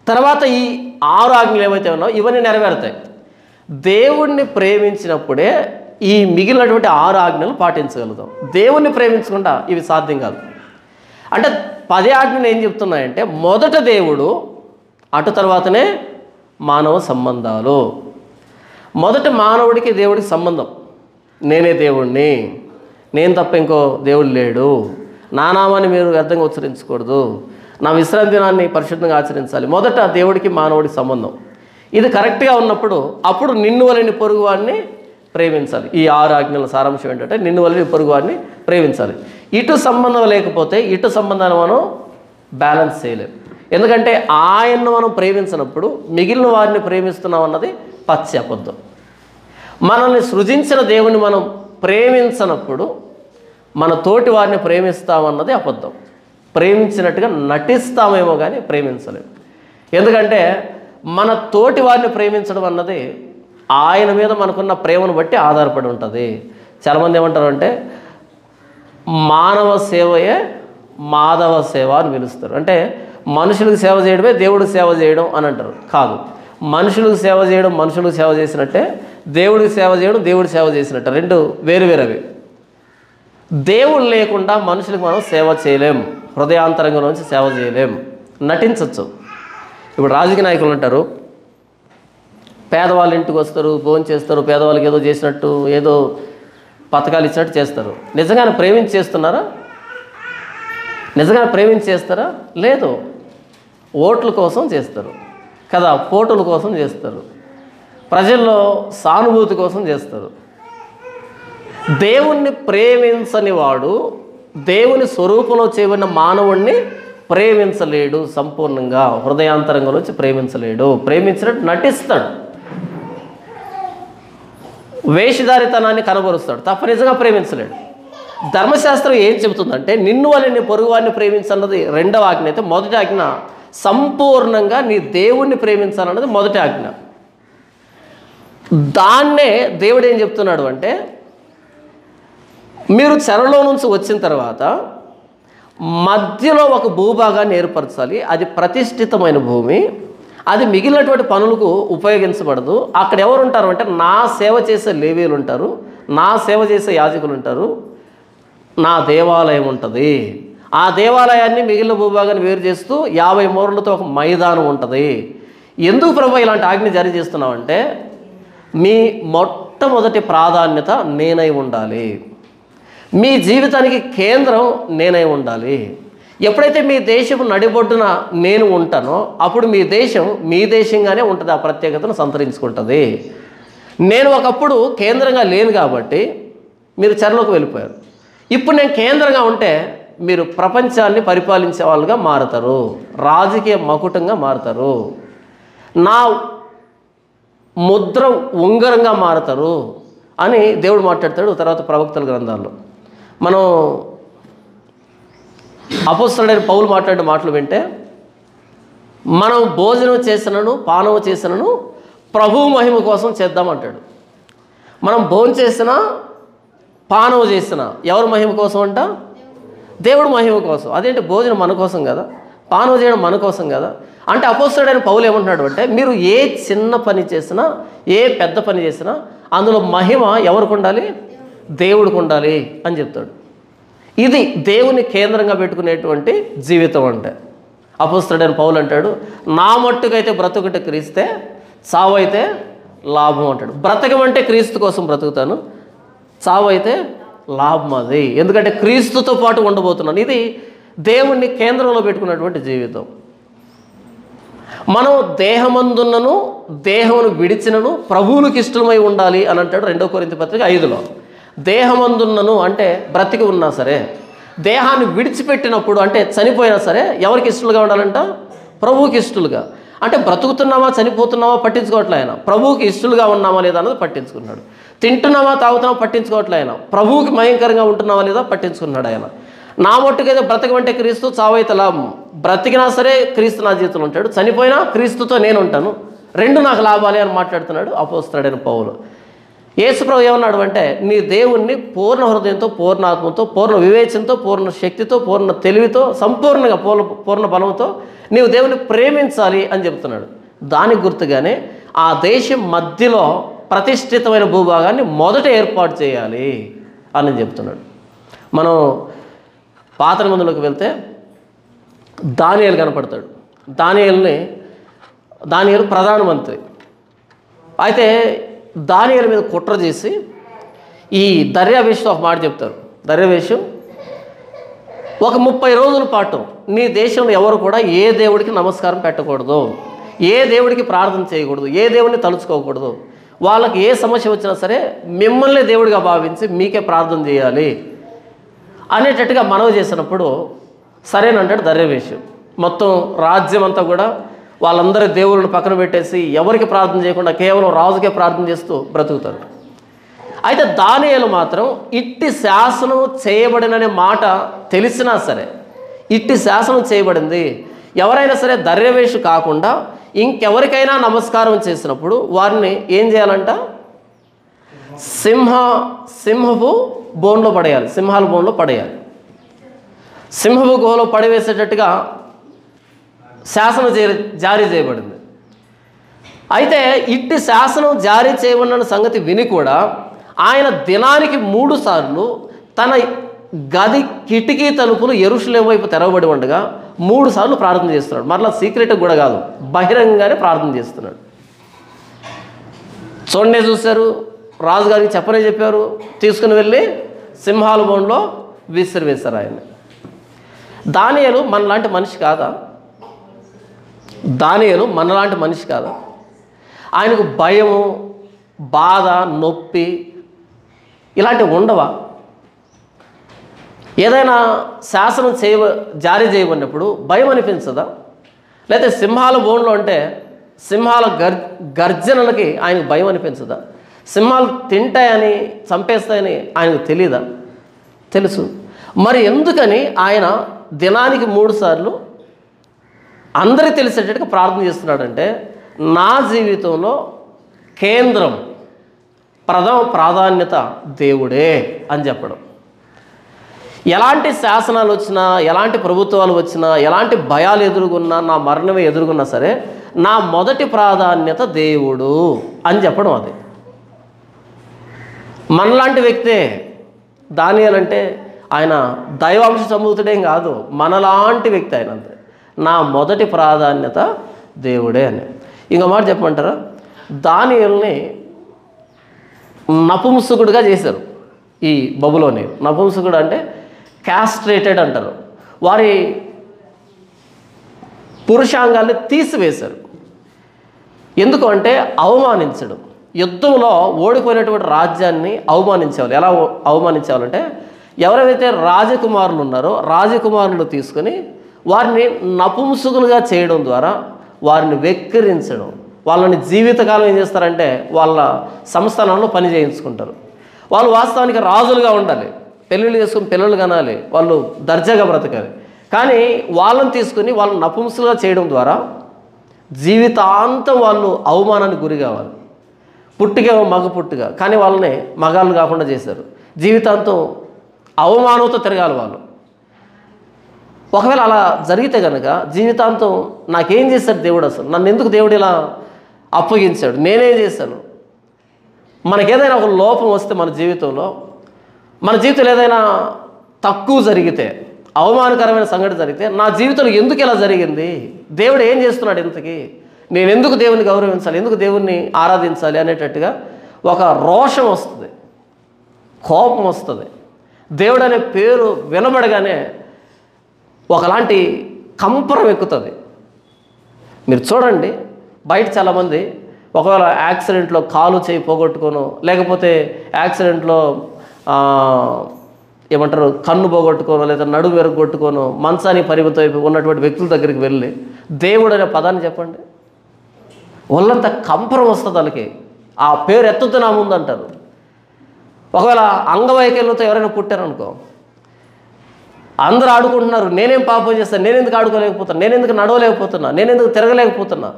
తర్వాత ఈ 6 ఆజ్ఞలు ఏవైతే ఉన్నాయో ఇవన్నీ నెరవేరుతాయి. దేవుణ్ణి ప్రేమించినప్పుడే ఈ మిగిలినటువంటి 6 ఆజ్ఞలు పాటించగలుగుతాం. దేవుణ్ణి ప్రేమించకుండా ఇవి సాధ్యం కాదు. అంటే 10 ఆజ్ఞలు ఏం చెప్తున్నాయంటే మొదట దేవుడు, అటు తర్వాతనే మానవ సంబంధాలు. మొదట మానవుడికి దేవుడికి సంబంధం. నేనే దేవుణ్ణి, నేను తప్ప ఇంకో దేవుడు లేడు, నా నామాన్ని మీరు వ్యర్థంగా ఉచ్చరించకూడదు, నా విశ్రాంతి దినాన్ని పరిశుద్ధంగా ఆచరించాలి. మొదట దేవుడికి మానవుడికి సంబంధం. ఇది కరెక్ట్గా ఉన్నప్పుడు అప్పుడు నిన్ను వలని పొరుగు వాడిని ప్రేమించాలి. ఈ 6 ఆజ్ఞల సారాంశం ఏంటంటే నిన్ను వలని పొరుగు వాడిని ప్రేమించాలి. ఇటు సంబంధం లేకపోతే ఇటు సంబంధాన్ని మనం బ్యాలెన్స్ చేయలేం. ఎందుకంటే ఆయన్ను మనం ప్రేమించినప్పుడు మిగిలిన వారిని ప్రేమిస్తున్నాం అన్నది పచ్చి అబద్ధం. మనల్ని సృజించిన దేవుని మనం ప్రేమించినప్పుడు మన తోటి వారిని ప్రేమిస్తామన్నది అబద్ధం. ప్రేమించినట్టుగా నటిస్తామేమో కానీ ప్రేమించలేము. ఎందుకంటే మన తోటి వారిని ప్రేమించడం అన్నది ఆయన మీద మనకున్న ప్రేమను బట్టి ఆధారపడి ఉంటుంది. చాలామంది ఏమంటారు అంటే మానవ సేవయే మాధవ సేవ అని పిలుస్తారు. అంటే మనుషులకు సేవ చేయడమే దేవుడికి సేవ చేయడం అని అంటారు. కాదు, మనుషులకు సేవ చేయడం మనుషులకు సేవ చేసినట్టే, దేవుడికి సేవ చేయడం దేవుడికి సేవ చేసినట్టే. రెండు వేరు వేరవి. దేవుడు లేకుండా మనుషులకు మనం సేవ చేయలేం, హృదయాంతరంగంలోంచి సేవ చేయలేం, నటించవచ్చు. ఇప్పుడు రాజకీయ నాయకులు ఉంటారు, పేదవాళ్ళ ఇంటికి వస్తారు, భోజనం చేస్తారు, పేదవాళ్ళకి ఏదో చేసినట్టు, ఏదో పథకాలు ఇచ్చినట్టు చేస్తారు. నిజంగానే ప్రేమించి చేస్తున్నారా? నిజంగా ప్రేమించి చేస్తారా? లేదు, ఓట్ల కోసం చేస్తారు కదా, ఫోటోల కోసం చేస్తారు, ప్రజల్లో సానుభూతి కోసం చేస్తారు. దేవుణ్ణి ప్రేమించని వాడు దేవుని స్వరూపంలో చేయబడిన మానవుణ్ణి ప్రేమించలేడు. సంపూర్ణంగా హృదయాంతరంగంలో వచ్చి ప్రేమించలేడు. ప్రేమించినట్టు నటిస్తాడు, వేషధారితనాన్ని కనబరుస్తాడు తప్ప నిజంగా ప్రేమించలేడు. ధర్మశాస్త్రం ఏం చెబుతుందంటే నిన్ను వల్ల నీ పొరుగువాడిని ప్రేమించన్నది రెండవ ఆజ్ఞ అయితే, మొదటి ఆజ్ఞ సంపూర్ణంగా నీ దేవుణ్ణి ప్రేమించాలన్నది మొదటి ఆజ్ఞ. దాన్నే దేవుడు ఏం చెప్తున్నాడు అంటే, మీరు చెరలో నుంచి వచ్చిన తర్వాత మధ్యలో ఒక భూభాగాన్ని ఏర్పరచాలి. అది ప్రతిష్ఠితమైన భూమి, అది మిగిలినటువంటి పనులకు ఉపయోగించబడదు. అక్కడ ఎవరు ఉంటారు అంటే నా సేవ చేసే లేవీలు ఉంటారు, నా సేవ చేసే యాజకులు ఉంటారు, నా దేవాలయం ఉంటుంది. ఆ దేవాలయాన్ని మిగిలిన భూభాగాన్ని వేరు చేస్తూ 50 మూరలతో ఒక మైదానం ఉంటుంది. ఎందుకు ప్రభు ఇలాంటి ఆజ్ఞ జారీ చేస్తున్నామంటే, మీ మొట్టమొదటి ప్రాధాన్యత నేనై ఉండాలి, మీ జీవితానికి కేంద్రం నేనై ఉండాలి. ఎప్పుడైతే మీ దేశం నడిబొడ్డున నేను ఉంటానో అప్పుడు మీ దేశం మీ దేశంగానే ఉంటుంది, ఆ ప్రత్యేకతను సంతరించుకుంటుంది. నేను ఒకప్పుడు కేంద్రంగా లేను కాబట్టి మీరు చెరలోకి వెళ్ళిపోయారు. ఇప్పుడు నేను కేంద్రంగా ఉంటే మీరు ప్రపంచాన్ని పరిపాలించే వాళ్ళుగా మారుతారు, రాజకీయ మకుటంగా మారుతారు, నా ముద్ర ఉంగరంగా మారుతారు అని దేవుడు మాట్లాడతాడు. తర్వాత ప్రవక్తల గ్రంథాల్లో మనం అపోస్తలుడైన పౌలు మాట్లాడిన మాటలు వింటే, మనం భోజనం చేసినను పానము చేసినను ప్రభువు మహిమ కోసం చేద్దామంటాడు. మనం భోజనం చేసినా పానము చేసినా ఎవరు మహిమ కోసం అంట? దేవుడు మహిమ కోసం. అదేంటి, భోజనం మన కోసం కదా, పానము చేయడం మన కోసం కదా. అంటే అపోస్తలుడైన పౌలు ఏమంటున్నాడు అంటే, మీరు ఏ చిన్న పని చేసినా ఏ పెద్ద పని చేసినా అందులో మహిమ ఎవరికి ఉండాలి? దేవుడికి ఉండాలి అని చెప్తాడు. ఇది దేవుని కేంద్రంగా పెట్టుకునేటువంటి జీవితం అంటే. అపోస్తలుడైన పౌలు అంటాడు, నా మట్టుకైతే బ్రతుకుట క్రీస్తే, చావు అయితే లాభం అంటాడు. బ్రతకమంటే క్రీస్తు కోసం బ్రతుకుతాను, చావు అయితే లాభం అది. ఎందుకంటే క్రీస్తుతో పాటు ఉండబోతున్నాను. ఇది దేవుణ్ణి కేంద్రంలో పెట్టుకున్నటువంటి జీవితం. మనం దేహమందున్నను దేహమును విడిచినను ప్రభువులకు ఇష్టమై ఉండాలి అని అంటాడు 2 కొరింథీ పత్రిక 5లో. దేహమందున్నను అంటే బ్రతికి ఉన్నా సరే, దేహాన్ని విడిచిపెట్టినప్పుడు అంటే చనిపోయినా సరే ఎవరికి ఇష్టలుగా ఉండాలంట? ప్రభువుకి ఇష్టలుగా. అంటే బ్రతుకుతున్నామా చనిపోతున్నామా పట్టించుకోవట్లే ఆయన, ప్రభువుకి ఇష్టలుగా ఉన్నామా లేదా అన్నది పట్టించుకున్నాడు. తింటున్నామా తాగుతున్నామా పట్టించుకోవట్లే ఆయన, ప్రభువుకి భయంకరంగా ఉంటున్నామా లేదా పట్టించుకున్నాడు ఆయన. నా మట్టుకైతే బ్రతకమంటే క్రీస్తు, చావైతే లాభం. బ్రతికినా సరే క్రీస్తు నా జీవితంలో ఉంటాడు, చనిపోయినా క్రీస్తుతో నేను ఉంటాను, 2 నాకు లాభాలే అని మాట్లాడుతున్నాడు అపోస్తలుడైన పౌలు. యేసుప్రభు ఏమన్నాడు అంటే, నీ దేవుణ్ణి పూర్ణ హృదయంతో, పూర్ణ ఆత్మతో, పూర్ణ వివేచనతో, పూర్ణ శక్తితో, పూర్ణ తెలివితో, సంపూర్ణంగా పూర్ణ బలంతో నీవు దేవుని ప్రేమించాలి అని చెప్తున్నాడు. దానికి గుర్తుగానే ఆ దేశం మధ్యలో ప్రతిష్ఠితమైన భూభాగాన్ని మొదట ఏర్పాటు చేయాలి అని చెప్తున్నాడు. మనం పాత నిబంధనలోకి వెళ్తే దానియేలు కనపడతాడు. దానియేలు ప్రధానమంత్రి. అయితే దానియేలు మీద కుట్ర చేసి ఈ దర్యావేషుతో ఒక మాట చెప్తారు. దర్యావేషు, ఒక 30 రోజుల పాటు నీ దేశంలో ఎవరు కూడా ఏ దేవుడికి నమస్కారం పెట్టకూడదు, ఏ దేవుడికి ప్రార్థన చేయకూడదు, ఏ దేవుడిని తలుచుకోకూడదు. వాళ్ళకి ఏ సమస్య వచ్చినా సరే మిమ్మల్ని దేవుడిగా భావించి మీకే ప్రార్థన చేయాలి అనేటట్టుగా మనవి చేసినప్పుడు సరేనంటాడు దర్యావేషు. మొత్తం రాజ్యం అంతా కూడా వాళ్ళందరి దేవుళ్ళని పక్కన పెట్టేసి ఎవరికి ప్రార్థన చేయకుండా కేవలం రాజుకే ప్రార్థన చేస్తూ బ్రతుకుతారు. అయితే దానియేలు మాత్రం ఇట్టి శాసనం చేయబడిననే మాట తెలిసినా సరే, ఇట్టి శాసనం చేయబడింది, ఎవరైనా సరే దర్యావేషు కాకుండా ఇంకెవరికైనా నమస్కారం చేసినప్పుడు వారిని ఏం చేయాలంట? సింహపు బోన్లో పడేయాలి, సింహాల బోన్లో పడేయాలి. సింహపు గుహలో పడివేసేటట్టుగా శాసనం జారీ చేయబడింది. అయితే ఇట్టి శాసనం జారీ చేయబడిన సంగతి విని కూడా ఆయన దినానికి 3 సార్లు తన గది కిటికీ తలుపులు యెరూషలేము వైపు తెరవబడి ఉండగా 3 సార్లు ప్రార్థన చేస్తున్నాడు. మరలా సీక్రెట్ కూడా కాదు, బహిరంగంగానే ప్రార్థన చేస్తున్నాడు. చూడనే చూశారు, రాజుగారికి చెప్పనే చెప్పారు, తీసుకుని వెళ్ళి సింహాల బోన్లో విసిరివేశారు ఆయన్ని. దానియేలు మనలాంటి మనిషి కాదా? దానియేలు మనలాంటి మనిషి కాదా? ఆయనకు భయము, బాధ, నొప్పి ఇలాంటివి ఉండవా? ఏదైనా శాసనం జారీ చేయబడినప్పుడు భయం అనిపించదా? లేకపోతే సింహాల బోన్లో అంటే సింహాల గర్జనలకి ఆయనకు భయం అనిపించదా? సింహాలు తింటాయని, చంపేస్తాయని ఆయనకు తెలీదా? తెలుసు. మరి ఎందుకని ఆయన దినానికి 3 సార్లు అందరికీ తెలిసేటట్టుగా ప్రార్థన చేస్తున్నాడంటే, నా జీవితంలో కేంద్రం, ప్రథమ ప్రాధాన్యత దేవుడే అని చెప్పడం. ఎలాంటి శాసనాలు వచ్చినా, ఎలాంటి ప్రభుత్వాలు వచ్చినా, ఎలాంటి భయాలు ఎదుర్కొన్నా, నా మరణమే ఎదుర్కొన్నా సరే నా మొదటి ప్రాధాన్యత దేవుడు అని చెప్పడం. అది మనలాంటి వ్యక్తే. దానియేలు అంటే ఆయన దైవాంశ సంభూతుడేం కాదు, మనలాంటి వ్యక్తి ఆయన. అంతే, నా మొదటి ప్రాధాన్యత దేవుడే అని. ఇంకో మాట చెప్పమంటారా? దానియేలుని నపుంసకుడుగా చేశారు ఈ బబులోని. నపుంసకుడు అంటే క్యాస్ట్రేటెడ్ అంటారు. వారి పురుషాంగాల్ని తీసివేశారు. ఎందుకు అంటే అవమానించడం. యుద్ధంలో ఓడిపోయినటువంటి రాజ్యాన్ని అవమానించేవాళ్ళు. ఎలా అవమానించేవాళ్ళంటే, ఎవరైతే రాజకుమారులు ఉన్నారో రాజకుమారులు తీసుకొని వారిని నపుంసకులుగా చేయడం ద్వారా వారిని వెక్కిరించడం. వాళ్ళని జీవితకాలం ఏం చేస్తారంటే వాళ్ళ సంస్థానంలో పని చేయించుకుంటారు. వాళ్ళు వాస్తవానికి రాజులుగా ఉండాలి, పెళ్ళిళ్ళు చేసుకుని పిల్లలు కనాలి, వాళ్ళు దర్జాగా బ్రతకాలి. కానీ వాళ్ళని తీసుకుని వాళ్ళని నపుంసకులుగా చేయడం ద్వారా జీవితాంతం వాళ్ళు అవమానానికి గురి కావాలి. పుట్టుకేమో మగ పుట్టుగా, కానీ వాళ్ళని మగాళ్ళు కాకుండా చేశారు. జీవితాంతం అవమానంతో తిరగాలి వాళ్ళు. ఒకవేళ అలా జరిగితే కనుక జీవితాంతం నాకేం చేశాడు దేవుడు, అసలు నన్ను ఎందుకు దేవుడు ఇలా అప్పగించాడు, నేనేం చేశాను? మనకేదైనా ఒక లోపం వస్తే మన జీవితంలో ఏదైనా తక్కువ జరిగితే అవమానకరమైన సంఘటన జరిగితే నా జీవితంలో ఎందుకు ఇలా జరిగింది, దేవుడు ఏం చేస్తున్నాడు ఇంతకీ, నేను ఎందుకు దేవుని గౌరవించాలి, ఎందుకు దేవుణ్ణి ఆరాధించాలి అనేటట్టుగా ఒక రోషం వస్తుంది, కోపం వస్తుంది. దేవుడు అనే పేరు వినబడగానే ఒకలాంటి కంపరం ఎక్కుతుంది. మీరు చూడండి, బయట చాలామంది ఒకవేళ యాక్సిడెంట్లో కాలు చేయి పోగొట్టుకోను, లేకపోతే యాక్సిడెంట్లో ఏమంటారు కన్ను పోగొట్టుకోను, లేదా నడుము వెరగొట్టుకోను, మంచానికి పరిమితం ఉన్నటువంటి వ్యక్తుల దగ్గరికి వెళ్ళి దేవుడు అనే పదాన్ని చెప్పండి, ఒళ్ళంతా కంపరం వస్తుంది వాళ్ళకి. ఆ పేరు ఎత్తుతూ నా ముందు అంటారు. ఒకవేళ అంగవైకల్యంతో ఎవరైనా పుట్టారనుకో, అందరూ ఆడుకుంటున్నారు, నేనేం పాపం చేస్తాను, నేనెందుకు ఆడుకోలేకపోతున్నా, నేనెందుకు నడవలేకపోతున్నా, నేనెందుకు తిరగలేకపోతున్నా,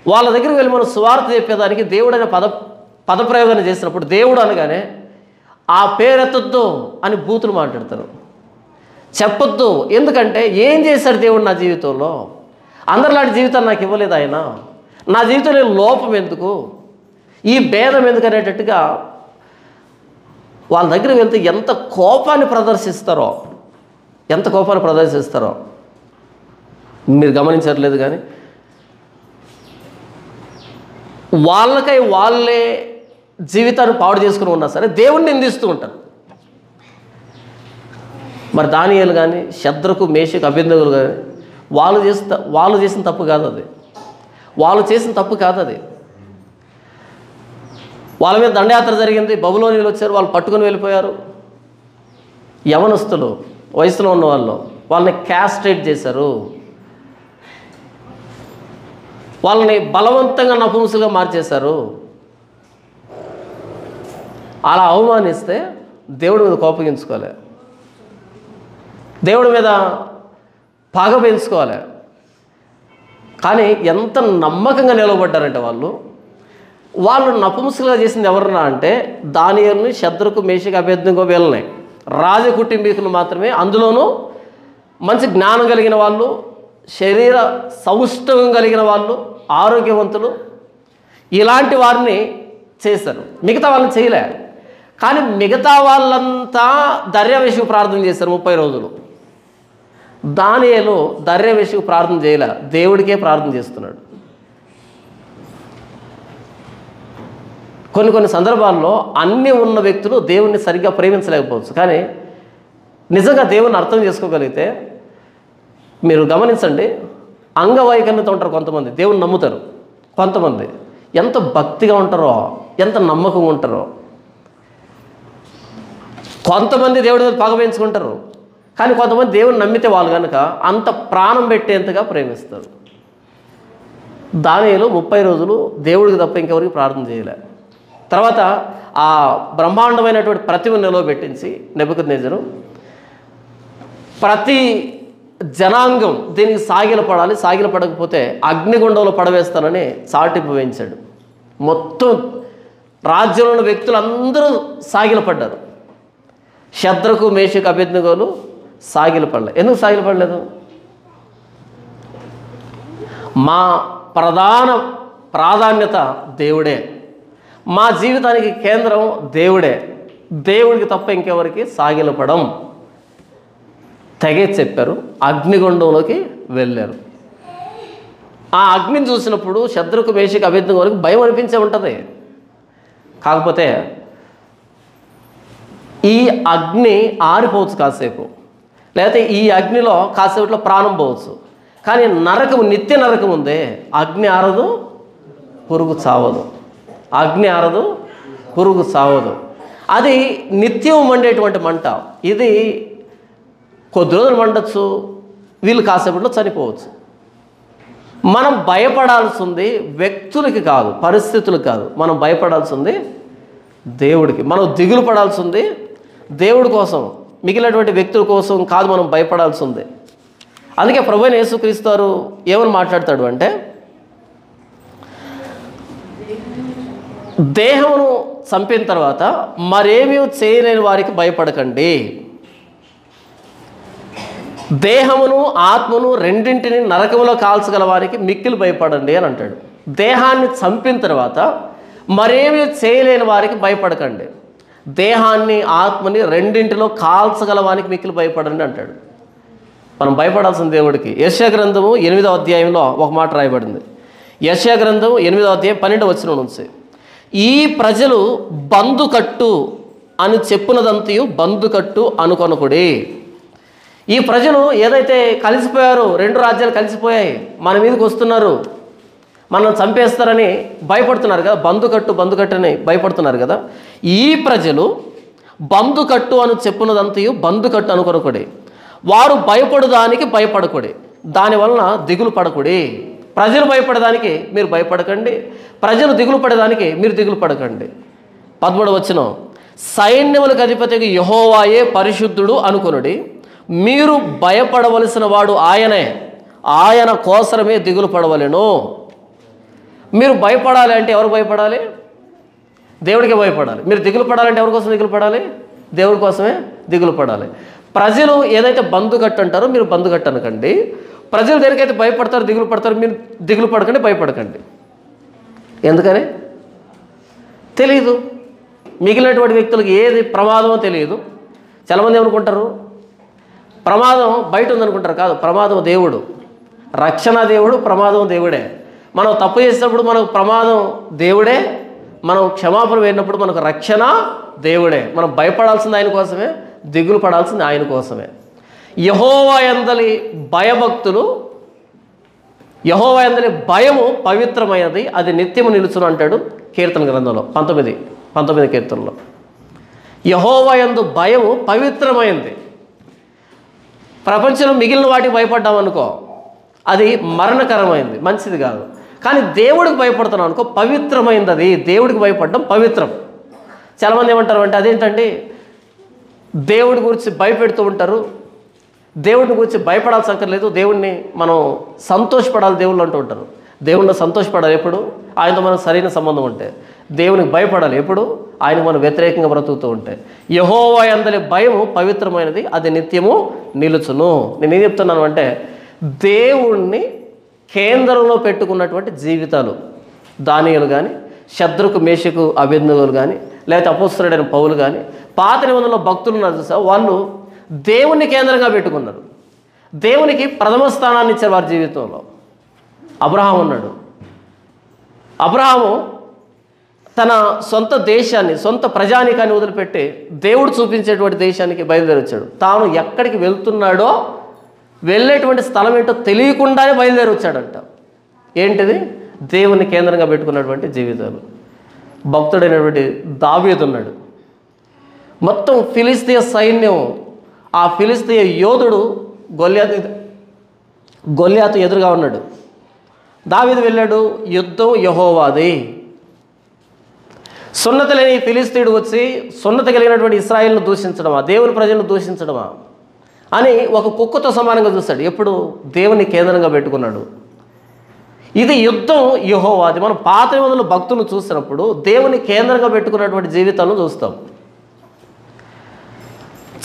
వాళ్ళ దగ్గరికి వెళ్ళి మనం సువార్త చెప్పేదానికి దేవుడు అనే పదప్రయోగాన్ని చేసినప్పుడు దేవుడు అనగానే ఆ పేరెత్తొద్దు అని బూతులు మాట్లాడతారు. చెప్పొద్దు, ఎందుకంటే ఏం చేశాడు దేవుడు నా జీవితంలో, అందరిలాంటి జీవితాన్ని నాకు ఇవ్వలేదు ఆయన, నా జీవితంలో లోపం ఎందుకు, ఈ భేదం ఎందుకు అనేటట్టుగా వాళ్ళ దగ్గర వెళ్తే ఎంత కోపాన్ని ప్రదర్శిస్తారో మీరు గమనించట్లేదు. కానీ వాళ్ళకై వాళ్ళే జీవితాన్ని పాడు చేసుకుని ఉన్నా సరే దేవుణ్ణి నిందిస్తూ ఉంటారు. మరి దానియేలు కానీ, శద్రకు, మేషకు, అబేద్నెగోలు కానీ వాళ్ళు చేసిన తప్పు కాదు అది, వాళ్ళ మీద దండయాత్ర జరిగింది, బబులోనీయులు వచ్చారు, వాళ్ళు పట్టుకుని వెళ్ళిపోయారు. యవనస్తులు, వయసులో ఉన్న వాళ్ళని క్యాస్ట్రేట్ చేశారు, వాళ్ళని బలవంతంగా నపుంసలుగా మార్చేశారు. అలా అవమానిస్తే దేవుడి మీద కోపగించుకోలే, దేవుడి మీద పగ పెంచుకోవాలి. కానీ ఎంత నమ్మకంగా నిలబడ్డారంటే వాళ్ళు నపుంసలుగా చేసింది ఎవరన్నా అంటే దానియేలుని, శద్రకు, మేషకు, అబేద్నెగో వీళ్ళని, రాజకుటుంబీకులు మాత్రమే, అందులోనూ మంచి జ్ఞానం కలిగిన వాళ్ళు, శరీర సౌష్ఠవం కలిగిన వాళ్ళు, ఆరోగ్యవంతులు, ఇలాంటి వారిని చేశారు, మిగతా వాళ్ళని చేయలే. కానీ మిగతా వాళ్ళంతా దర్యావేషకు ప్రార్థన చేశారు 30 రోజులు. దానియేలు దర్యావేషకు ప్రార్థన చేయలే, దేవుడికే ప్రార్థన చేస్తున్నాడు. కొన్ని సందర్భాల్లో అన్నీ ఉన్న వ్యక్తులు దేవుణ్ణి సరిగ్గా ప్రేమించలేకపోవచ్చు, కానీ నిజంగా దేవుణ్ణి అర్థం చేసుకోగలిగితే మీరు గమనించండి, అంగవైకల్యంతో ఉంటారు కొంతమంది, దేవుణ్ణి నమ్ముతారు, కొంతమంది ఎంత భక్తిగా ఉంటారో, ఎంత నమ్మకంగా ఉంటారో. కొంతమంది దేవుడి మీద పగ పెంచుకుంటారు, కానీ కొంతమంది దేవుని నమ్మితే వాళ్ళు కనుక అంత ప్రాణం పెట్టేంతగా ప్రేమిస్తారు. దానియేలు 30 రోజులు దేవుడికి తప్ప ఇంకెవరికి ప్రార్థన చేయలే. తర్వాత ఆ బ్రహ్మాండమైనటువంటి ప్రతిమ నిలవబెట్టించి నెబుకద్నెజరు ప్రతి జనాంగం దీనికి సాగిలపడాలి, సాగిలపడకపోతే అగ్నిగుండంలో పడవేస్తానని చాటింపు వేయించాడు. మొత్తం రాజ్యంలో ఉన్న వ్యక్తులందరూ సాగిలపడ్డారు. శద్రకు, మేషకు, అబేద్నెగోలు సాగిలపడలే. ఎందుకు సాగిలపడలేదు? మా ప్రధాన ప్రాధాన్యత దేవుడే, మా జీవితానికి కేంద్రం దేవుడే, దేవుడికి తప్ప ఇంకెవరికి సాగిలపడం తెగే చెప్పారు. అగ్నిగుండంలోకి వెళ్ళారు. ఆ అగ్నిని చూసినప్పుడు శద్రకు, మేషకు, అబేద్నెగోలకు భయం అనిపించే ఉంటుంది. కాకపోతే ఈ అగ్ని ఆరిపోవచ్చు కాసేపు, లేకపోతే ఈ అగ్నిలో కాసేపులో ప్రాణం పోవచ్చు, కానీ నరకము, నిత్య నరకం ఉందే, అగ్ని ఆరదు, పురుగు చావదు, అగ్ని ఆరదు, పురుగు చావదు. అది నిత్యం మండేటువంటి మంట. ఇది కొద్ది రోజులు మండచ్చు, వీళ్ళు కాసేపట్లో చనిపోవచ్చు. మనం భయపడాల్సింది వ్యక్తులకి కాదు, పరిస్థితులకు కాదు, మనం భయపడాల్సింది దేవుడికి. మనం దిగులు పడాల్సింది దేవుడి కోసం, మిగిలినటువంటి వ్యక్తుల కోసం కాదు మనం భయపడాల్సింది. అందుకే ప్రభువైన యేసుక్రీస్తు వారు ఏమని మాట్లాడతాడు అంటే, దేహమును చంపిన తర్వాత మరేమీ చేయలేని వారికి భయపడకండి, దేహమును ఆత్మను రెండింటిని నరకములో కాల్చగల వారికి మిక్కిలి భయపడండి అని అంటాడు. దేహాన్ని చంపిన తర్వాత మరేమీ చేయలేని వారికి భయపడకండి. దేహాన్ని ఆత్మని రెండింటిలో కాల్చగలవానికి మిక్కిలి భయపడండి అంటాడు. మనం భయపడాల్సిన దేవుడికి. యెషయా గ్రంథము 8వ అధ్యాయంలో ఒక మాట రాయబడింది. యెషయా గ్రంథం 8వ అధ్యాయం 12వ వచనం నుంచి, ఈ ప్రజలు బందుకట్టు అని చెప్పునదంతయు బందుకట్టు అనుకొనకుడి. ఈ ప్రజలు ఏదైతే కలిసిపోయారో, రెండు రాజ్యాలు కలిసిపోయాయి, మన మీదకి వస్తున్నారు, మనల్ని చంపేస్తారని భయపడుతున్నారు కదా, బందుకట్టు అని భయపడుతున్నారు కదా. ఈ ప్రజలు బందుకట్టు అని చెప్పునదంతయు బందుకట్టు అనుకొనకుడి. వారు భయపడడానికి భయపడకుడి, దానివలన దిగులు పడకుడి. ప్రజలు భయపడడానికి మీరు భయపడకండి, ప్రజలు దిగులు పడడానికి మీరు దిగులు పడకండి. 13వ వచనం, సైన్యములకు అధిపతికి యెహోవాయే పరిశుద్ధుడు అనుకొనుడి. మీరు భయపడవలసిన వాడు ఆయనే, ఆయన కోసరమే దిగులు పడవలెను. మీరు భయపడాలి అంటే ఎవరు భయపడాలి? దేవుడికి భయపడాలి. మీరు దిగులు పడాలంటే ఎవరి కోసం దిగులు పడాలి? దేవుడి కోసమే దిగులు పడాలి. ప్రజలు ఏదైతే బందుకట్టు అంటారో మీరు బందుకట్టు అనకండి. ప్రజలు దేనికైతే భయపడతారో దిగులు పడతారో మీరు దిగులు పడకండి, భయపడకండి. ఎందుకని తెలియదు. మిగిలినటువంటి వ్యక్తులకు ఏది ప్రమాదమో తెలియదు. చాలామంది ఏమనుకుంటారు, ప్రమాదం బయట ఉందనుకుంటారు. కాదు, ప్రమాదం దేవుడు, రక్షణ దేవుడు, ప్రమాదం దేవుడే. మనం తప్పు చేసినప్పుడు మనకు ప్రమాదం దేవుడే, మనం క్షమాపణ వేడినప్పుడు మనకు రక్షణ దేవుడే. మనం భయపడాల్సింది ఆయన కోసమే, దిగులు పడాల్సింది ఆయన కోసమే. యెహోవా యందలి భయభక్తులు, యెహోవా యందలి భయము పవిత్రమైనది, అది నిత్యము నిలుచును అంటాడు కీర్తన గ్రంథంలో 19 కీర్తనలో. యెహోవా యందు భయము పవిత్రమైనది. ప్రపంచంలో మిగిలిన వాటికి భయపడ్డామనుకో అది మరణకరమైంది, మంచిది కాదు. కానీ దేవుడికి భయపడుతున్నాం అనుకో పవిత్రమైంది. అది దేవుడికి భయపడడం పవిత్రం. చాలామంది ఏమంటారు అంటే, అదేంటండి దేవుడి గురించి భయపెడుతూ ఉంటారు, దేవుడిని గురించి భయపడాల్సి అక్కర్లేదు, దేవుడిని మనం సంతోషపడాలి దేవుళ్ళు అంటూ ఉంటారు. దేవుడిని సంతోషపడాలి ఎప్పుడు? ఆయనతో మనం సరైన సంబంధం ఉంటే. దేవునికి భయపడాలి ఎప్పుడు? ఆయనకు మనం వ్యతిరేకంగా బ్రతుకుతూ ఉంటే. యెహోవా యందలి భయము పవిత్రమైనది, అది నిత్యము నిలుచును. నేను ఏం చెప్తున్నాను అంటే, దేవుణ్ణి కేంద్రంలో పెట్టుకున్నటువంటి జీవితాలు దానియేలు కానీ, శద్రకు మేషకు అబేద్నెగోలు కానీ, లేకపోతే అపోస్తలుడైన పౌలు కానీ, పాత నిబంధనలో భక్తులు ఉన్నారు చూసా, వాళ్ళు దేవుణ్ణి కేంద్రంగా పెట్టుకున్నారు. దేవునికి ప్రథమ స్థానాన్ని ఇచ్చారు వారి జీవితంలో. అబ్రహాము ఉన్నాడు. అబ్రహాము తన సొంత దేశాన్ని, సొంత ప్రజానికాన్ని వదిలిపెట్టి దేవుడు చూపించేటువంటి దేశానికి బయలుదేరి వచ్చాడు. తాను ఎక్కడికి వెళ్తున్నాడో, వెళ్ళేటువంటి స్థలం ఏంటో తెలియకుండానే బయలుదేరి వచ్చాడంట. ఏంటిది? దేవుని కేంద్రంగా పెట్టుకున్నటువంటి జీవితాలు. భక్తుడైనటువంటి దావీదు ఉన్నాడు. మొత్తం ఫిలిస్తీయ సైన్యం, ఆ ఫిలిస్తీయ యోధుడు గొల్యాతు ఎదురుగా ఉన్నాడు. దావీదు వెళ్ళాడు, యుద్ధం యెహోవాది. సున్నత లేని ఫిలిస్తీయుడు వచ్చి సున్నత కలిగినటువంటి ఇశ్రాయేలును దూషించడమా, దేవుని ప్రజలను దూషించడమా అని ఒక కుక్కతో సమానంగా చూస్తాడు. ఎప్పుడు? దేవుని కేంద్రంగా పెట్టుకున్నాడు. ఇది యుద్ధం యెహోవాది. మనం పాత నిబంధనల భక్తులను చూసినప్పుడు దేవుని కేంద్రంగా పెట్టుకున్నటువంటి జీవితాలను చూస్తాం.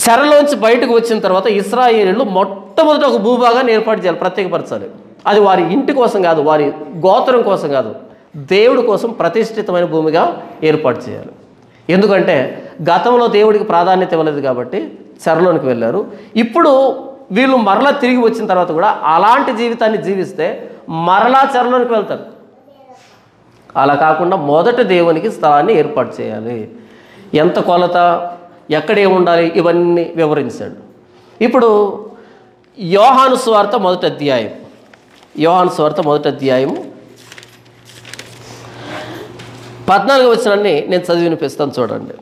చెరలోంచి బయటకు వచ్చిన తర్వాత ఇశ్రాయేలీయులు మొట్టమొదటి ఒక భూభాగాన్ని ఏర్పాటు చేయాలి, ప్రత్యేకపరచాలి. అది వారి ఇంటి కోసం కాదు, వారి గోత్రం కోసం కాదు, దేవుడి కోసం ప్రతిష్ఠితమైన భూమిగా ఏర్పాటు చేయాలి. ఎందుకంటే గతంలో దేవుడికి ప్రాధాన్యత ఇవ్వలేదు కాబట్టి చెరలోనికి వెళ్ళారు. ఇప్పుడు వీళ్ళు మరలా తిరిగి వచ్చిన తర్వాత కూడా అలాంటి జీవితాన్ని జీవిస్తే మరలా చెరలోనికి వెళ్తారు. అలా కాకుండా మొదట దేవునికి స్థలాన్ని ఏర్పాటు చేయాలి. ఎంత కొలత, ఎక్కడే ఉండాలి, ఇవన్నీ వివరించాడు. ఇప్పుడు యోహాను సువార్త మొదటి అధ్యాయం, యోహాను సువార్త మొదటి అధ్యాయము 14వ వచనాన్ని నేను చదివి వినిపిస్తాను, చూడండి.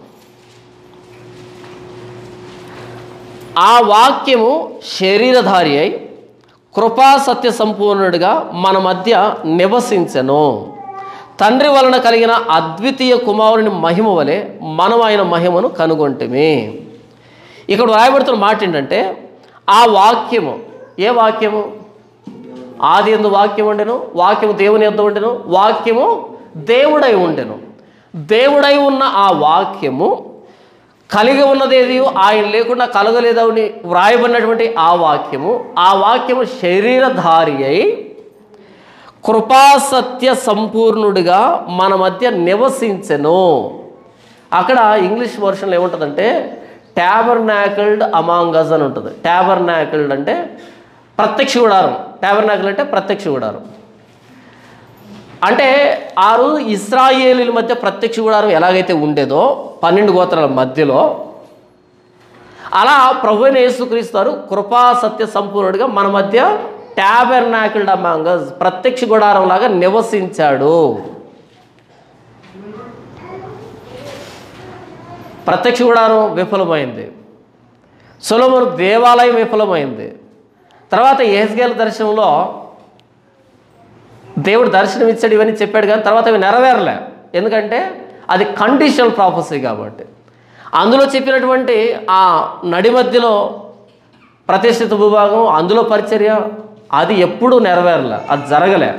ఆ వాక్యము శరీరధారి అయి కృపా సత్య సంపూర్ణుడిగా మన మధ్య నివసించెను. తండ్రి వలన కలిగిన అద్వితీయ కుమారుని మహిమ వలె మనం ఆయన మహిమను కనుగొంటిమి. ఇక్కడ రాయబడుతున్న మాట ఏంటంటే, ఆ వాక్యము, ఏ వాక్యము? ఆది యందు వాక్యం ఉండెను, వాక్యము దేవుని యొద్ద ఉండెను, వాక్యము దేవుడై ఉండెను. దేవుడై ఉన్న ఆ వాక్యము కలిగి ఉన్నదేది ఆయన లేకుండా కలగలేదని వ్రాయబడినటువంటి ఆ వాక్యము శరీరధారి అయి కృపాసత్య సంపూర్ణుడిగా మన మధ్య నివసించెను. అక్కడ ఇంగ్లీష్ వర్షన్లో ఏముంటుందంటే ట్యాబర్నాకిల్డ్ అమాంగ్ అస్ అని ఉంటుంది. ట్యాబర్నాకిల్డ్ అంటే ప్రత్యక్ష గుడారం, ట్యాబర్నాకిల్ అంటే ప్రత్యక్ష గుడారం. అంటే ఆ రోజు ఇశ్రాయేలీల మధ్య ప్రత్యక్ష గుడారం ఎలాగైతే ఉండేదో 12 గోత్రాల మధ్యలో, అలా ప్రభువైన యేసుక్రీస్తు కృపా సత్య సంపూర్ణుడిగా మన మధ్య ట్యాబర్నాకిల్డ్ అమాంగ్ అస్ ప్రత్యక్ష గుడారం లాగా నివసించాడు. ప్రత్యక్ష గుడారం విఫలమైంది, సొలొమోను దేవాలయం విఫలమైంది. తర్వాత యెహెజ్కేలు దర్శనంలో దేవుడు దర్శనం ఇచ్చాడు, ఇవన్నీ చెప్పాడు, కానీ తర్వాత అవి నెరవేరలే. ఎందుకంటే అది కండిషనల్ ప్రాఫెసీ కాబట్టి. అందులో చెప్పినటువంటి ఆ నడి మధ్యలో ప్రతిష్ఠిత భూభాగం, అందులో పరిచర్య, అది ఎప్పుడూ నెరవేరలే, అది జరగలే.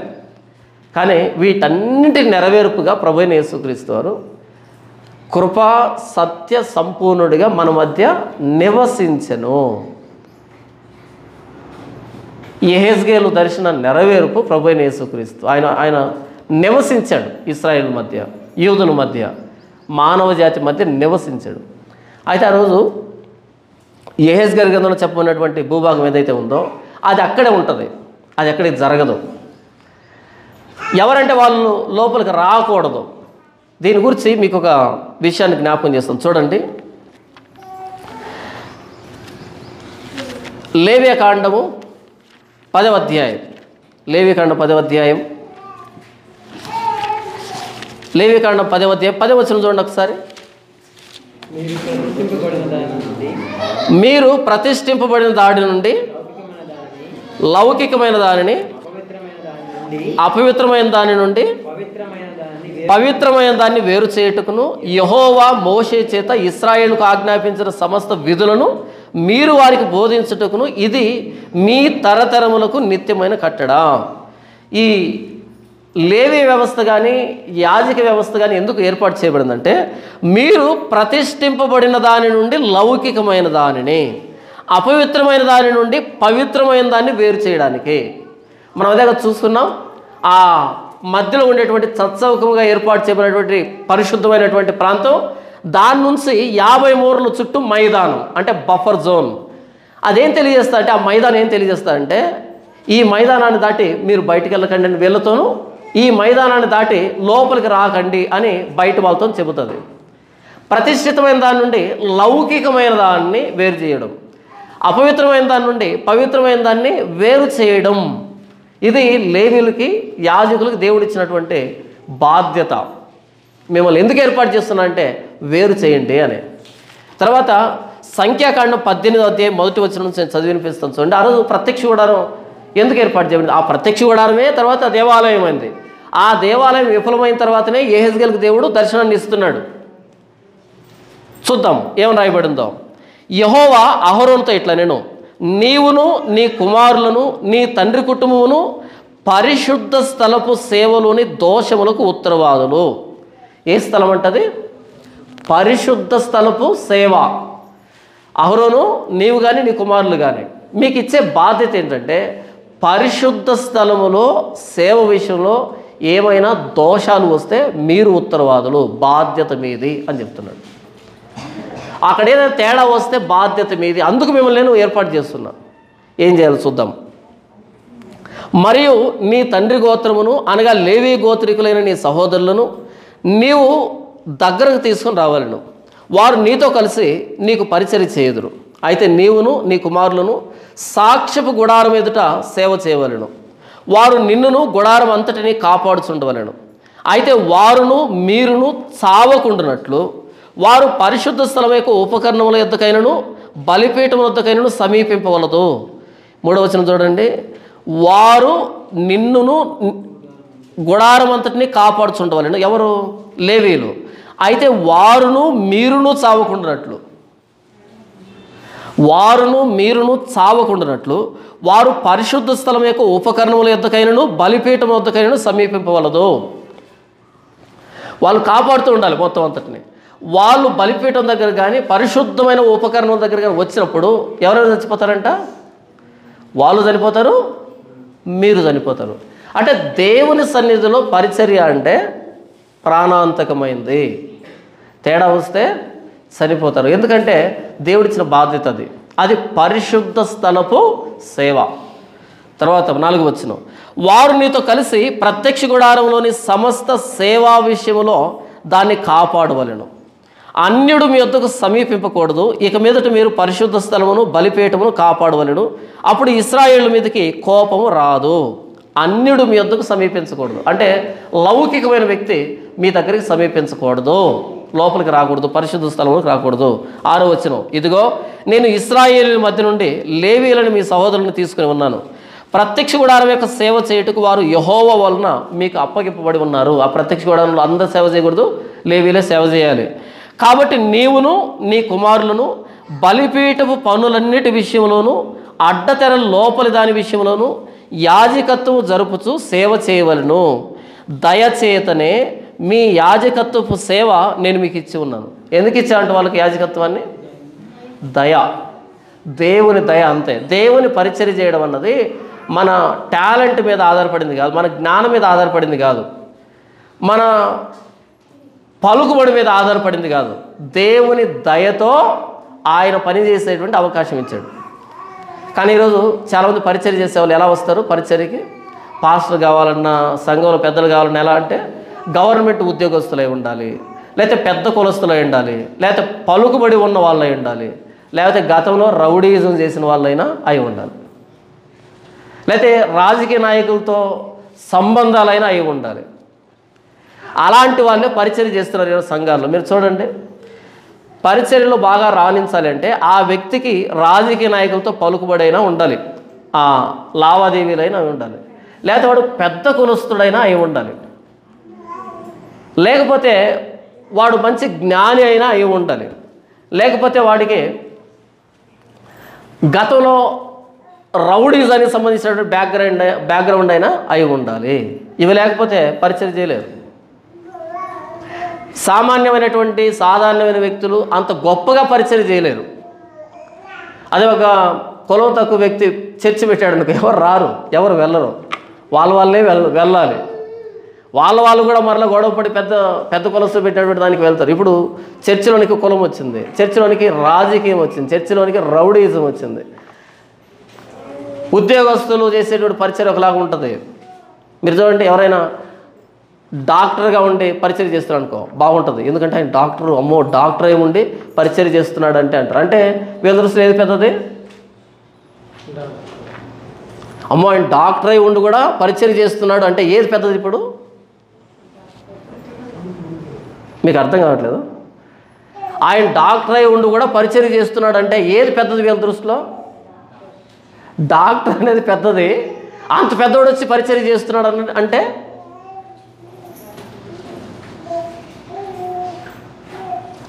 కానీ వీటన్నిటి నెరవేర్పుగా ప్రభువైన యేసుక్రీస్తు వారు కృపా సత్య సంపూర్ణుడిగా మన మధ్య నివసించెను. యెహెజ్కేలు దర్శన నెరవేర్పు ప్రభువైన యేసుక్రీస్తు. ఆయన నివసించాడు ఇశ్రాయేలు మధ్య, యూదుల మధ్య, మానవ జాతి మధ్య నివసించాడు. అయితే ఆ రోజు యెహెజ్కేలు గ్రంథంలో చెప్పబడినటువంటి భూభాగం ఏదైతే ఉందో అది అక్కడే ఉంటుంది, అది ఎక్కడికి జరగదు. ఎవరంటే వాళ్ళు లోపలికి రాకూడదు. దీని గురించి మీకు ఒక విషయాన్ని జ్ఞాపకం చేస్తాం, చూడండి. లేవియకాండము 10వ అధ్యాయం, లేవియకాండం 10వ అధ్యాయం, లేవియకాండం 10వ అధ్యాయం 10వ వచనం చూడండి ఒకసారి. మీరు ప్రతిష్ఠింపబడిన దాడి నుండి లౌకికమైన దానిని, అపవిత్రమైన దాని నుండి పవిత్రమైన దాన్ని వేరు చేయుటకును యెహోవా మోషే చేత ఇశ్రాయేలుకు ఆజ్ఞాపించిన సమస్త విధులను మీరు వారికి బోధించుటకును ఇది మీ తరతరములకు నిత్యమైన కట్టడా. ఈ లేవీ వ్యవస్థ కానీ యాజక వ్యవస్థ కానీ ఎందుకు ఏర్పాటు చేయబడిందంటే, మీరు ప్రతిష్ఠింపబడిన దాని నుండి లౌకికమైన దానిని, అపవిత్రమైన దాని నుండి పవిత్రమైన దాన్ని వేరు చేయడానికి. మనం అదే చూస్తున్నాం. ఆ మధ్యలో ఉండేటువంటి సత్సౌకముగా ఏర్పాటు చేయబడినటువంటి పరిశుద్ధమైనటువంటి ప్రాంతం, దాని నుంచి 50 మూరల చుట్టూ మైదానం అంటే బఫర్ జోన్. అదేం తెలియజేస్తా అంటే, ఆ మైదానం ఏం తెలియజేస్తా అంటే, ఈ మైదానాన్ని దాటి మీరు బయటికి వెళ్ళకండి అని వీళ్ళతోనూ, ఈ మైదానాన్ని దాటి లోపలికి రాకండి అని బయట వాళ్ళతో చెబుతుంది. ప్రతిష్ఠితమైన దాని నుండి లౌకికమైన దాన్ని వేరు చేయడం, అపవిత్రమైన దాని నుండి పవిత్రమైన దాన్ని వేరు చేయడం, ఇది లేవీయులకి యాజకులకి దేవుడు ఇచ్చినటువంటి బాధ్యత. మిమ్మల్ని ఎందుకు ఏర్పాటు చేస్తున్నా అంటే వేరు చేయండి అని. తర్వాత సంఖ్యాకాండం 18వ అధ్యాయం 1వ వచనం నుంచి నేను చదివి వినిపిస్తాను చూడండి. ఆ రోజు ప్రత్యక్ష గుడారం ఎందుకు ఏర్పాటు చేయబడింది? ఆ ప్రత్యక్ష గుడారమే తర్వాత దేవాలయం అయింది. ఆ దేవాలయం విఫలమైన తర్వాతనే యెహెజ్కేలుకు దేవుడు దర్శనాన్ని ఇస్తున్నాడు. చూద్దాం ఏమని రాయబడిందో. యెహోవా అహరోనుతో ఇట్లా, నేను నీవును నీ కుమారులను నీ తండ్రి కుటుంబమును పరిశుద్ధ స్థలపు సేవలోని దోషములకు ఉత్తరవాదులు. ఏ స్థలం అంటది? పరిశుద్ధ స్థలపు సేవ. అహరోను, నీవు కానీ నీ కుమారులు కానీ మీకు ఇచ్చే బాధ్యత ఏంటంటే, పరిశుద్ధ స్థలములో సేవ విషయంలో ఏమైనా దోషాలు వస్తే మీరు ఉత్తరవాదులు, బాధ్యత మీది అని చెప్తున్నాడు. అక్కడ ఏదైనా తేడా వస్తే బాధ్యత మీది, అందుకు మిమ్మల్ని నేను ఏర్పాటు చేస్తున్నా. ఏం చేయాలో చూద్దాం. మరియు నీ తండ్రి గోత్రమును అనగా లేవీ గోత్రికులైన నీ సహోదరులను నీవు దగ్గరకు తీసుకొని రావాలను, వారు నీతో కలిసి నీకు పరిచర్య చేయుదురు. అయితే నీవును నీ కుమారులను సాక్ష్యపు గుడారం ఎదుట సేవ చేయవలను, వారు నిన్నును గుడారం అంతటిని కాపాడుచుండవలను. అయితే వారును మీరును చావకుండునట్లు వారు పరిశుద్ధ స్థలం యొక్క ఉపకరణముల యొద్దకైనను బలిపీఠం వద్దకైనను సమీపింపవలదు. 3వ వచనం చూడండి. వారు నిన్నును గుడారం అంతటిని కాపాడుచుండవలను. ఎవరు? లేవీయులు. అయితే వారును మీరును చావకుండానట్లు, వారును మీరును చావకుండానట్లు వారు పరిశుద్ధ స్థలం యొక్క ఉపకరణముల యొద్దకైనను బలిపీఠం వద్దకైనను సమీపింపవలదు. వాళ్ళు కాపాడుతూ ఉండాలి మొత్తం అంతటిని. వాళ్ళు బలిపీఠం దగ్గర కానీ పరిశుద్ధమైన ఉపకరణం దగ్గర కానీ వచ్చినప్పుడు ఎవరెవరు చచ్చిపోతారంట? వాళ్ళు చనిపోతారు, మీరు చనిపోతారు. అంటే దేవుని సన్నిధిలో పరిచర్య అంటే ప్రాణాంతకమైంది. తేడా వస్తే చనిపోతారు. ఎందుకంటే దేవుడిచ్చిన బాధ్యత అది పరిశుద్ధ స్థలపు సేవ. తర్వాత 4వ వచనం, వారు నీతో కలిసి ప్రత్యక్ష గుడారంలోని సమస్త సేవా విషయములో దాన్ని కాపాడవలెను. అన్యుడు మీ వద్దకు సమీపింపకూడదు. ఇక మీదట మీరు పరిశుద్ధ స్థలమును బలిపీఠమును కాపాడవలెను. అప్పుడు ఇశ్రాయేలు మీదకి కోపము రాదు. అన్యుడు మీ వద్దకు సమీపించకూడదు అంటే లౌకికమైన వ్యక్తి మీ దగ్గరికి సమీపించకూడదు, లోపలికి రాకూడదు, పరిశుద్ధ స్థలంలోకి రాకూడదు. 6వ వచనం, ఇదిగో నేను ఇశ్రాయేలు మధ్య నుండి లేవీయులను మీ సహోదరులను తీసుకుని ఉన్నాను. ప్రత్యక్ష గుడారం యొక్క సేవ చేయుటకు వారు యెహోవా వలన మీకు అప్పగింపబడి ఉన్నారు. ఆ ప్రత్యక్ష గుడారంలో అందరూ సేవ చేయకూడదు, లేవీలే సేవ చేయాలి. కాబట్టి నీవును నీ కుమారులను బలిపీఠపు పనులన్నిటి విషయంలోనూ అడ్డతెరల లోపలి దాని విషయంలోనూ యాజకత్వము జరుపుచు సేవ చేయవలను. దయచేతనే మీ యాజకత్వపు సేవ నేను మీకు ఇచ్చి ఉన్నాను. ఎందుకు ఇచ్చా అంటే వాళ్ళకి యాజకత్వాన్ని? దయ, దేవుని దయ, అంతే. దేవుని పరిచర్య చేయడం అన్నది మన టాలెంట్ మీద ఆధారపడింది కాదు, మన జ్ఞానం మీద ఆధారపడింది కాదు, మన పలుకుబడి మీద ఆధారపడింది కాదు. దేవుని దయతో ఆయన పని చేసేటువంటి అవకాశం ఇచ్చాడు. కానీ ఈరోజు చాలామంది పరిచర్య చేసేవాళ్ళు ఎలా వస్తారు పరిచర్యకి? పాస్టర్ కావాలన్నా, సంఘంలో పెద్దలు కావాలన్నా ఎలా అంటే గవర్నమెంట్ ఉద్యోగస్తులై ఉండాలి, లేకపోతే పెద్ద కులస్తులై ఉండాలి, లేకపోతే పలుకుబడి ఉన్న వాళ్ళై ఉండాలి, లేకపోతే గతంలో రౌడీయిజం చేసిన వాళ్ళైనా అయి ఉండాలి, లేకపోతే రాజకీయ నాయకులతో సంబంధాలైనా అయి ఉండాలి. అలాంటి వాళ్ళే పరిచర్య చేస్తున్నారు ఈరోజు సంఘాల్లో. మీరు చూడండి, పరిచర్యలో బాగా రాణించాలి అంటే ఆ వ్యక్తికి రాజకీయ నాయకులతో పలుకుబడైనా ఉండాలి, ఆ లావాదేవీలైనా ఉండాలి, లేకపోతే వాడు పెద్ద కులస్తుడైనా అయి ఉండాలి, లేకపోతే వాడు మంచి జ్ఞాని అయినా అయి ఉండాలి, లేకపోతే వాడికి గతంలో రౌడీజానికి సంబంధించిన బ్యాక్గ్రౌండ్ అయినా అయి ఉండాలి. ఇవి లేకపోతే పరిచర్య చేయలేరు. సామాన్యమైనటువంటి సాధారణమైన వ్యక్తులు అంత గొప్పగా పరిచర్య చేయలేరు. అదే ఒక కులం తక్కువ వ్యక్తి చర్చి పెట్టాడు అనుకో, ఎవరు రారు, ఎవరు వెళ్ళరు, వాళ్ళే వెళ్ళాలి. వాళ్ళు కూడా మరలా గొడవపడి పెద్ద కులస్తు పెట్టినటువంటి దానికి వెళ్తారు. ఇప్పుడు చర్చిలోనికి కులం వచ్చింది, చర్చిలోనికి రాజకీయం వచ్చింది, చర్చిలోనికి రౌడీయిజం వచ్చింది. ఉద్యోగస్తులు చేసేటువంటి పరిచర్య ఒకలాగా ఉంటుంది. మీరు చూడండి, ఎవరైనా డాక్టర్గా ఉండి పరిచర్య చేస్తున్నాడు అనుకో బాగుంటుంది. ఎందుకంటే ఆయన డాక్టర్, అమ్మో డాక్టర్ ఏముండి పరిచర్య చేస్తున్నాడు అంటే అంటారు. అంటే వీళ్ళ దృష్టిలో ఏది పెద్దది? అమ్మో ఆయన డాక్టర్ అయి ఉండి కూడా పరిచర్య చేస్తున్నాడు అంటే ఏది పెద్దది? ఇప్పుడు మీకు అర్థం కావట్లేదు. ఆయన డాక్టర్ అయి ఉండి కూడా పరిచర్య చేస్తున్నాడు అంటే ఏది పెద్దది వీళ్ళ దృష్టిలో? డాక్టర్ అనేది పెద్దది. అంత పెద్దోడు వచ్చి పరిచర్య చేస్తున్నాడు అంటే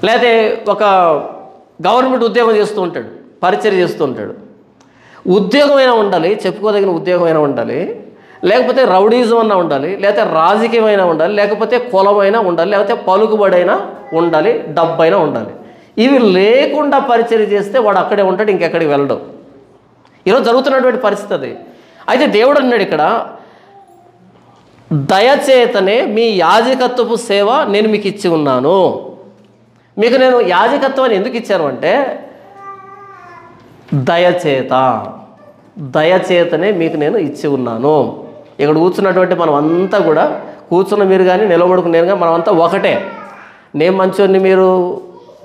లేకపోతే ఒక గవర్నమెంట్ ఉద్యోగం చేస్తూ ఉంటాడు, పరిచర్య చేస్తూ ఉంటాడు. ఉద్యోగమైనా ఉండాలి, చెప్పుకోదగిన ఉద్యోగమైనా ఉండాలి, లేకపోతే రౌడీజం అన్నా ఉండాలి, లేకపోతే రాజకీయమైనా ఉండాలి, లేకపోతే కులమైనా ఉండాలి, లేకపోతే పలుకుబడైనా ఉండాలి, డబ్బైనా ఉండాలి. ఇవి లేకుండా పరిచర్య చేస్తే వాడు అక్కడే ఉంటాడు, ఇంకెక్కడికి వెళ్ళడం. ఈరోజు జరుగుతున్నటువంటి పరిస్థితి. అయితే దేవుడు అన్నాడు ఇక్కడ, దయచేతనే మీ యాజకత్వపు సేవ నేను మీకు ఇచ్చి ఉన్నాను. మీకు నేను యాజకత్వాన్ని ఎందుకు ఇచ్చాను అంటే దయచేతనే మీకు నేను ఇచ్చి ఉన్నాను. ఇక్కడ కూర్చున్నటువంటి మనం అంతా కూడా, కూర్చున్న మీరు కానీ నిలబడుకున్న నేను కానీ మనం అంతా ఒకటే. నేను మంచోడిని, మీరు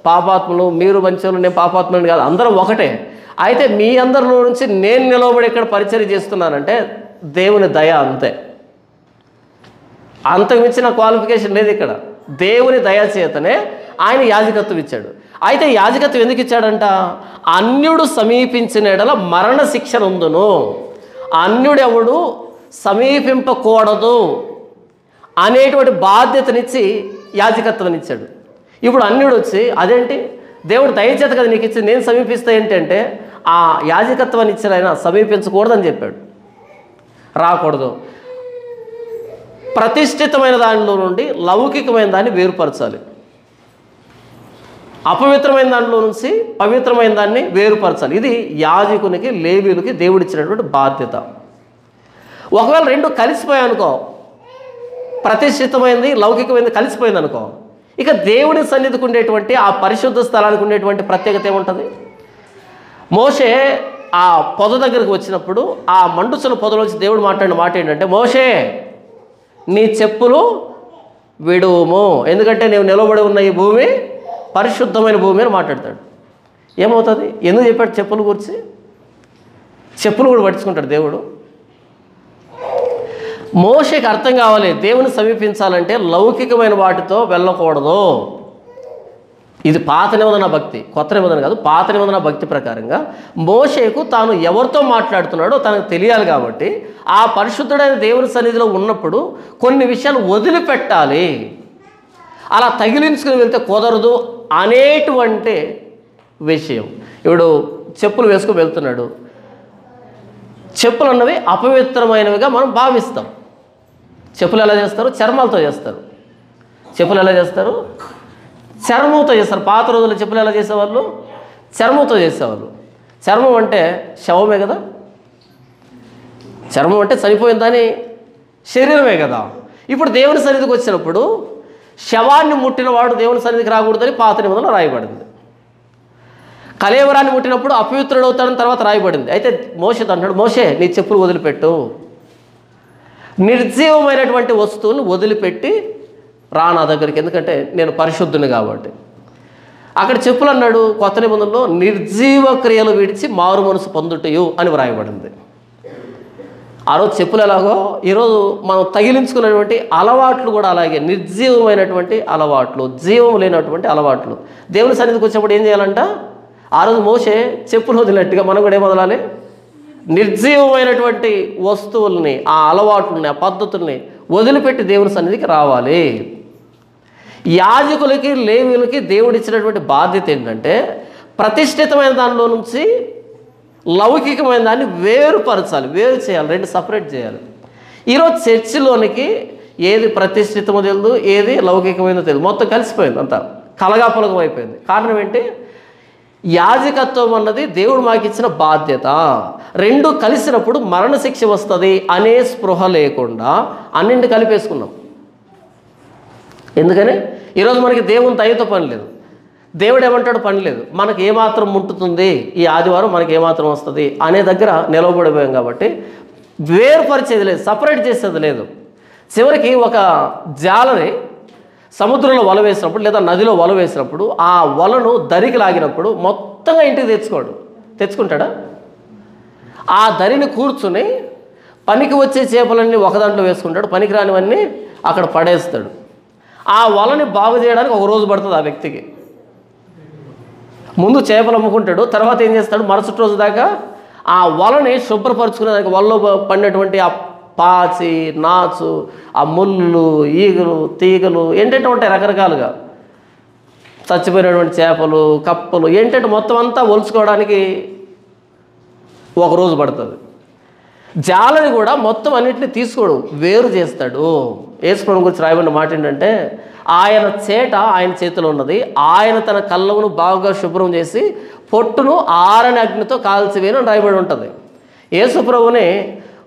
పాపాత్ములు, మీరు మంచోళ్ళు, నేను పాపాత్ముని కాదు, అందరం ఒకటే. అయితే మీ అందరిలో నుంచి నేను నిలబడి ఇక్కడ పరిచర్య చేస్తున్నానంటే దేవుని దయ, అంతే. అంతకు మించిన క్వాలిఫికేషన్ లేదు ఇక్కడ. దేవుని దయ చేతనే ఆయన యాజకత్వం ఇచ్చాడు. అయితే యాజకత్వం ఎందుకు ఇచ్చాడంట? అన్యుడు సమీపించిన ఎడల మరణ శిక్ష ఉండును. అన్యుడెవడు సమీపింపకూడదు అనేటువంటి బాధ్యతనిచ్చి యాజకత్వాన్ని ఇచ్చాడు. ఇప్పుడు అన్యుడు వచ్చి, అదేంటి దేవుడు దయచేత కదా నీకు ఇచ్చి, నేను సమీపిస్తా ఏంటంటే ఆ యాజకత్వాన్ని ఇచ్చిన ఆయన సమీపించకూడదని చెప్పాడు, రాకూడదు. ప్రతిష్ఠితమైన దానిలో నుండి లౌకికమైన దాన్ని వేరుపరచాలి, అపవిత్రమైన దానిలో నుంచి పవిత్రమైన దాన్ని వేరుపరచాలి. ఇది యాజకునికి, లేవీయులకి దేవుడిచ్చినటువంటి బాధ్యత. ఒకవేళ రెండు కలిసిపోయాయి అనుకో, ప్రతిష్ఠితమైనది లౌకికమైనది కలిసిపోయింది అనుకో, ఇక దేవుని సన్నిధికి ఉండేటువంటి ఆ పరిశుద్ధ స్థలానికి ఉండేటువంటి ప్రత్యేకత ఏముంటుంది? మోషే ఆ పొద దగ్గరకు వచ్చినప్పుడు ఆ మండుచున్న పొదలోంచి దేవుడు మాట్లాడిన మాట ఏంటంటే, మోషే నీ చెప్పులు విడువుము, ఎందుకంటే నేను నిలబడి ఉన్న ఈ భూమి పరిశుద్ధమైన భూమి అని మాట్లాడతాడు. ఏమవుతుంది? ఎందుకు చెప్పాడు చెప్పుల గురించి? చెప్పులు కూడా పట్టించుకుంటాడు దేవుడు. మోషేకి అర్థం కావాలి, దేవుని సమీపించాలంటే లౌకికమైన వాటితో వెళ్ళకూడదు. ఇది పాత నిబంధన భక్తి, కొత్త నిబంధన కాదు. పాత నిబంధన భక్తి ప్రకారంగా మోషేకు తాను ఎవరితో మాట్లాడుతున్నాడో తనకు తెలియాలి కాబట్టి ఆ పరిశుద్ధుడైన దేవుని సన్నిధిలో ఉన్నప్పుడు కొన్ని విషయాలు వదిలిపెట్టాలి. అలా తగిలించుకుని వెళ్తే కుదరదు అనేటువంటి విషయం. ఇప్పుడు చెప్పులు వేసుకుని వెళ్తున్నాడు. చెప్పులు అన్నవి అపవిత్రమైనవిగా మనం భావిస్తాం. చెప్పులు ఎలా చేస్తారు? చర్మాలతో చేస్తారు. చెప్పులు ఎలా చేస్తారు? చర్మంతో చేస్తారు. పాత రోజుల్లో చెప్పులు ఎలా చేసేవాళ్ళు? చర్మంతో చేసేవాళ్ళు. చర్మం అంటే శవమే కదా. చర్మం అంటే చనిపోయిన దాని శరీరమే కదా. ఇప్పుడు దేవుని సన్నిధికి వచ్చినప్పుడు శవాన్ని ముట్టినవాడు దేవుని సన్నిధికి రాకూడదని పాత నిబంధనలో రాయబడింది. కళేవరాన్ని ముట్టినప్పుడు అపవిత్రుడు అవుతాడని తర్వాత రాయబడింది. అయితే మోషే అంటాడు, మోషే నీ చెప్పులు వదిలిపెట్టు, నిర్జీవమైనటువంటి వస్తువులను వదిలిపెట్టి రా నా దగ్గరికి, ఎందుకంటే నేను పరిశుద్ధుని కాబట్టి. అక్కడ చెప్పులు అన్నాడు కొత్త నిబంధనలో నిర్జీవ క్రియలు విడిచి మారు మనసు పొందుటయు అని వ్రాయబడింది. ఆ రోజు చెప్పులు ఎలాగో ఈరోజు మనం తగిలించుకున్నటువంటి అలవాట్లు కూడా అలాగే నిర్జీవమైనటువంటి అలవాట్లు, జీవం లేనటువంటి అలవాట్లు. దేవుని సన్నిధికి వచ్చినప్పుడు ఏం చేయాలంట? ఆ రోజు మోషే చెప్పులు వదిలినట్టుగా మనం కూడా ఏం వదలాలి? నిర్జీవమైనటువంటి వస్తువుల్ని, ఆ అలవాట్లని, ఆ పద్ధతుల్ని వదిలిపెట్టి దేవుని సన్నిధికి రావాలి. యాజకులకి లేవీయులకి దేవుడు ఇచ్చినటువంటి బాధ్యత ఏంటంటే ప్రతిష్ఠితమైన దానిలో నుంచి లౌకికమైన దాన్ని వేరుపరచాలి, వేరు చేయాలి, రెండు సపరేట్ చేయాలి. ఈరోజు చర్చిలోనికి ఏది ప్రతిష్ఠితమో తెలియదు, ఏది లౌకికమైనదో తెలియదు, మొత్తం కలిసిపోయింది, అంతా కలగాపులగం అయిపోయింది. కారణం ఏంటి? యాజకత్వం అన్నది దేవుడు మాకు ఇచ్చిన బాధ్యత. రెండు కలిసినప్పుడు మరణశిక్ష వస్తుంది అనే స్పృహ లేకుండా అన్నింటి కలిపేసుకున్నాం. ఎందుకని ఈరోజు మనకి దేవుని దయతో పని లేదు, దేవుడు ఏమంటాడు పని లేదు, మనకి ఏమాత్రం ముట్టుతుంది, ఈ ఆదివారం మనకి ఏమాత్రం వస్తుంది అనే దగ్గర నిలవబడిపోయాం. కాబట్టి వేరుపరిచేది లేదు, సపరేట్ చేసేది లేదు. చివరికి ఒక జాలని సముద్రంలో వల వేసినప్పుడు లేదా నదిలో వల వేసినప్పుడు ఆ వలను దరికి లాగినప్పుడు మొత్తంగా ఇంటికి తెచ్చుకుంటాడా? ఆ దరిని కూర్చుని పనికి వచ్చే చేపలన్నీ ఒక దాంట్లో వేసుకుంటాడు, పనికి రానివన్నీ అక్కడ పడేస్తాడు. ఆ వలని బాగు చేయడానికి ఒక రోజు పడుతుంది ఆ వ్యక్తికి. ముందు చేపలు అమ్ముకుంటాడు, తర్వాత ఏం చేస్తాడు? మరుసటి రోజు దాకా ఆ వలని శుభ్రపరచుకునేదానికి వలలో పడినటువంటి ఆ పాచి, నాచు, ఆ ముళ్ళు, ఈగలు, తీగలు ఏంటంటే ఉంటాయి రకరకాలుగా, చచ్చిపోయినటువంటి చేపలు, కప్పలు ఏంటంటే మొత్తం అంతా ఒలుచుకోవడానికి ఒకరోజు పడుతుంది. జాలని కూడా మొత్తం అన్నింటినీ తీసుకోడు, వేరు చేస్తాడు. యేసుప్రభువు గురించి రాయబడిన మాట ఏంటంటే ఆయన చేట ఆయన చేతిలో ఉన్నది, ఆయన తన కళ్ళమును బాగా శుభ్రం చేసి పొట్టును ఆరని అగ్నితో కాల్చివేయను అని రాయబడి ఉంటుంది. యేసుప్రభువుని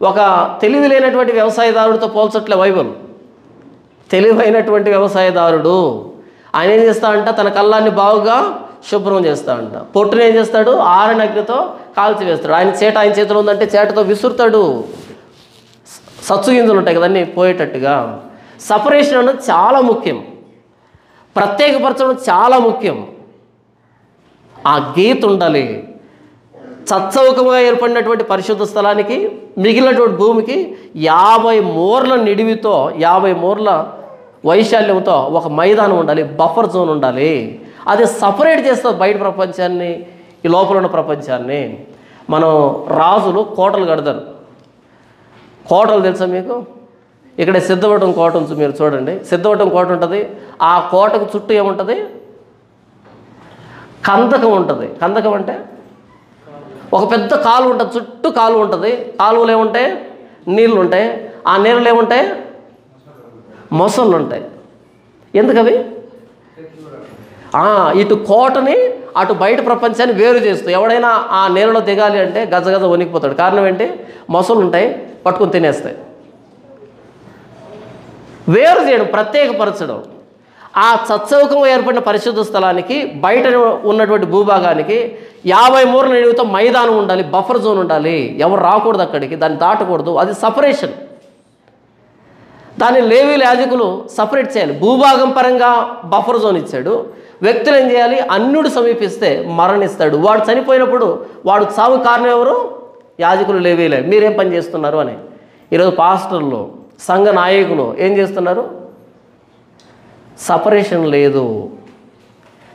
ఒక తెలివి లేనటువంటి వ్యవసాయదారుడితో పోల్చట్లే బైబిల్. తెలివైనటువంటి వ్యవసాయదారుడు ఆయన ఏం చేస్తాడంట? తన కళ్ళాన్ని బాగుగా శుభ్రం చేస్తాడంట, పొట్టును ఏం చేస్తాడు? ఆరని అగ్నితో కాల్చివేస్తాడు. ఆయన చేట ఆయన చేతిలో ఉందంటే చేటతో విసురుతాడు, సచ్చు గింజలు ఉంటాయి కదన్నీ పోయేటట్టుగా. సపరేషన్ అన్నది చాలా ముఖ్యం, ప్రత్యేకపరచడం చాలా ముఖ్యం. ఆ గీత ఉండాలి. చచ్చౌకముగా ఏర్పడినటువంటి పరిశుద్ధ స్థలానికి మిగిలినటువంటి భూమికి 50 మూరల నిడివితో 50 మూరల వైశాల్యంతో ఒక మైదానం ఉండాలి, బఫర్ జోన్ ఉండాలి. అది సపరేట్ చేస్తుంది బయట ప్రపంచాన్ని, ఈ లోపల ఉన్న ప్రపంచాన్ని. మనం రాజులు కోటలు కడతారు. కోటలు తెలుసా మీకు? ఇక్కడ సిద్ధవటం కోట ఉంది, మీరు చూడండి. సిద్ధవటం కోట ఉంటుంది. ఆ కోటకు చుట్టూ ఏముంటుంది? కందకం ఉంటుంది. కందకం అంటే ఒక పెద్ద కాలువ ఉంటుంది, చుట్టూ కాలువ ఉంటుంది. కాలువలు ఏముంటాయి? నీళ్ళు ఉంటాయి. ఆ నీళ్ళు ఏముంటాయి? మొసళ్ళు ఉంటాయి. ఎందుకవి? ఇటు కోటని అటు బయట ప్రపంచాన్ని వేరు చేస్తూ ఎవడైనా ఆ నీళ్ళలో దిగాలి అంటే గజగజ వణికిపోతాడు. కారణం ఏంటి? మొసళ్ళు ఉంటాయి, పట్టుకుని తినేస్తాయి. వేరు చేయడం, ప్రత్యేకపరచడం. ఆ చచ్చౌకంగా ఏర్పడిన పరిశుద్ధ స్థలానికి బయట ఉన్నటువంటి భూభాగానికి 50 మూరల నిడివితో మైదానం ఉండాలి, బఫర్ జోన్ ఉండాలి, ఎవరు రాకూడదు అక్కడికి, దాన్ని దాటకూడదు. అది సపరేషన్. దాన్ని లేవీల యాజకులు సపరేట్ చేయాలి. భూభాగం పరంగా బఫర్ జోన్ ఇచ్చాడు. వ్యక్తులు ఏం చేయాలి? అన్యుడు సమీపిస్తే మరణిస్తాడు. వాడు చనిపోయినప్పుడు వాడు చావు కారణం ఎవరు? యాజకులు, లేవీలే. మీరేం పని చేస్తున్నారు అని. ఈరోజు పాస్టర్లు, సంఘ నాయకులు ఏం చేస్తున్నారు? సపరేషన్ లేదు,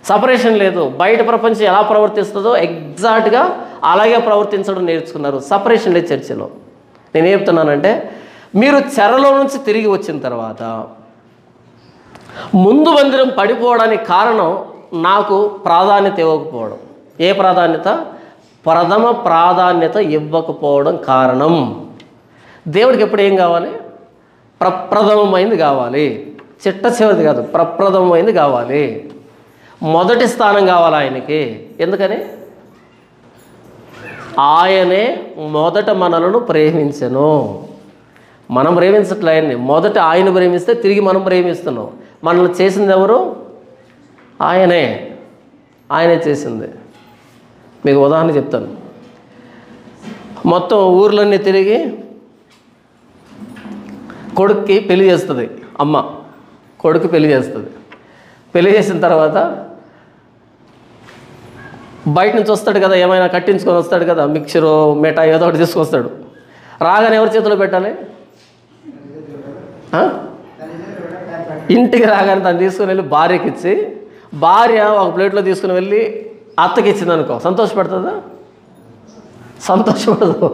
సపరేషన్ లేదు. బయట ప్రపంచం ఎలా ప్రవర్తిస్తుందో ఎగ్జాక్ట్గా అలాగే ప్రవర్తించడం నేర్చుకున్నారు. సపరేషన్ లేదు చర్చిలో. నేనేం చెప్తున్నానంటే, మీరు చెరలో నుంచి తిరిగి వచ్చిన తర్వాత ముందు మందిరం పడిపోవడానికి కారణం నాకు ప్రాధాన్యత ఇవ్వకపోవడం. ఏ ప్రాధాన్యత? ప్రథమ ప్రాధాన్యత ఇవ్వకపోవడం కారణం. దేవుడికి ఎప్పుడు ఏం కావాలి? ప్రప్రథమమైంది కావాలి. చిట్ట చివరిది కాదు, ప్రప్రథమమైంది కావాలి. మొదటి స్థానం కావాలి ఆయనకి. ఎందుకని? ఆయనే మొదట మనలను ప్రేమించెను. మనం ప్రేమించట్లే ఆయన్ని. మొదట ఆయన ప్రేమిస్తే తిరిగి మనం ప్రేమిస్తున్నాం. మనల్ని చేసింది ఎవరు? ఆయనే. ఆయనే చేసింది. మీకు ఉదాహరణ చెప్తాను. మొత్తం ఊర్లన్నీ తిరిగి కొడుక్కి పెళ్లి చేస్తుంది అమ్మ. కొడుకు పెళ్లి చేస్తుంది. పెళ్లి చేసిన తర్వాత బయట నుంచి వస్తాడు కదా, ఏమైనా కట్టించుకొని వస్తాడు కదా, మిక్చరు, మిఠాయి ఏదో ఒకటి తీసుకొస్తాడు. రాగానే ఎవరి చేతిలో పెట్టాలి? ఇంటికి రాగానే తను తీసుకుని వెళ్ళి భార్యకి ఇచ్చి, భార్య ఒక ప్లేట్లో తీసుకుని వెళ్ళి అత్తకి ఇచ్చింది అనుకో, సంతోషపడుతుందా? సంతోషపడదు.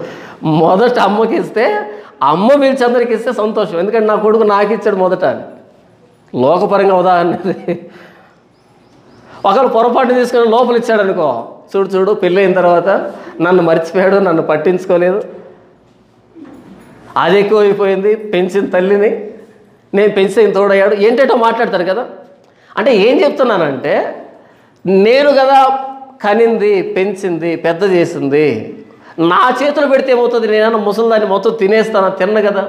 మొదట అమ్మకి ఇస్తే, అమ్మ పిలిచి అందరికి ఇస్తే సంతోషం. ఎందుకంటే నా కొడుకు నాకు ఇచ్చాడు మొదట అని. లోకపరంగా ఉదాహరణ. ఒకరు పొరపాటు తీసుకొని లోపల ఇచ్చాడు అనుకో, చూడు చూడు పెళ్ళి అయిన తర్వాత నన్ను మర్చిపోయాడు, నన్ను పట్టించుకోలేదు, అది ఎక్కువైపోయింది, పెంచిన తల్లిని నేను పెంచితే ఇంత తోడయ్యాడు, ఏంటేటో మాట్లాడతారు కదా. అంటే ఏం చెప్తున్నానంటే, నేను కదా కనింది, పెంచింది, పెద్ద చేసింది, నా చేతిలో పెడితే ఏమవుతుంది? నేనన్నా ముసలిదాన్ని మొత్తం తినేస్తాను, తిన్న కదా.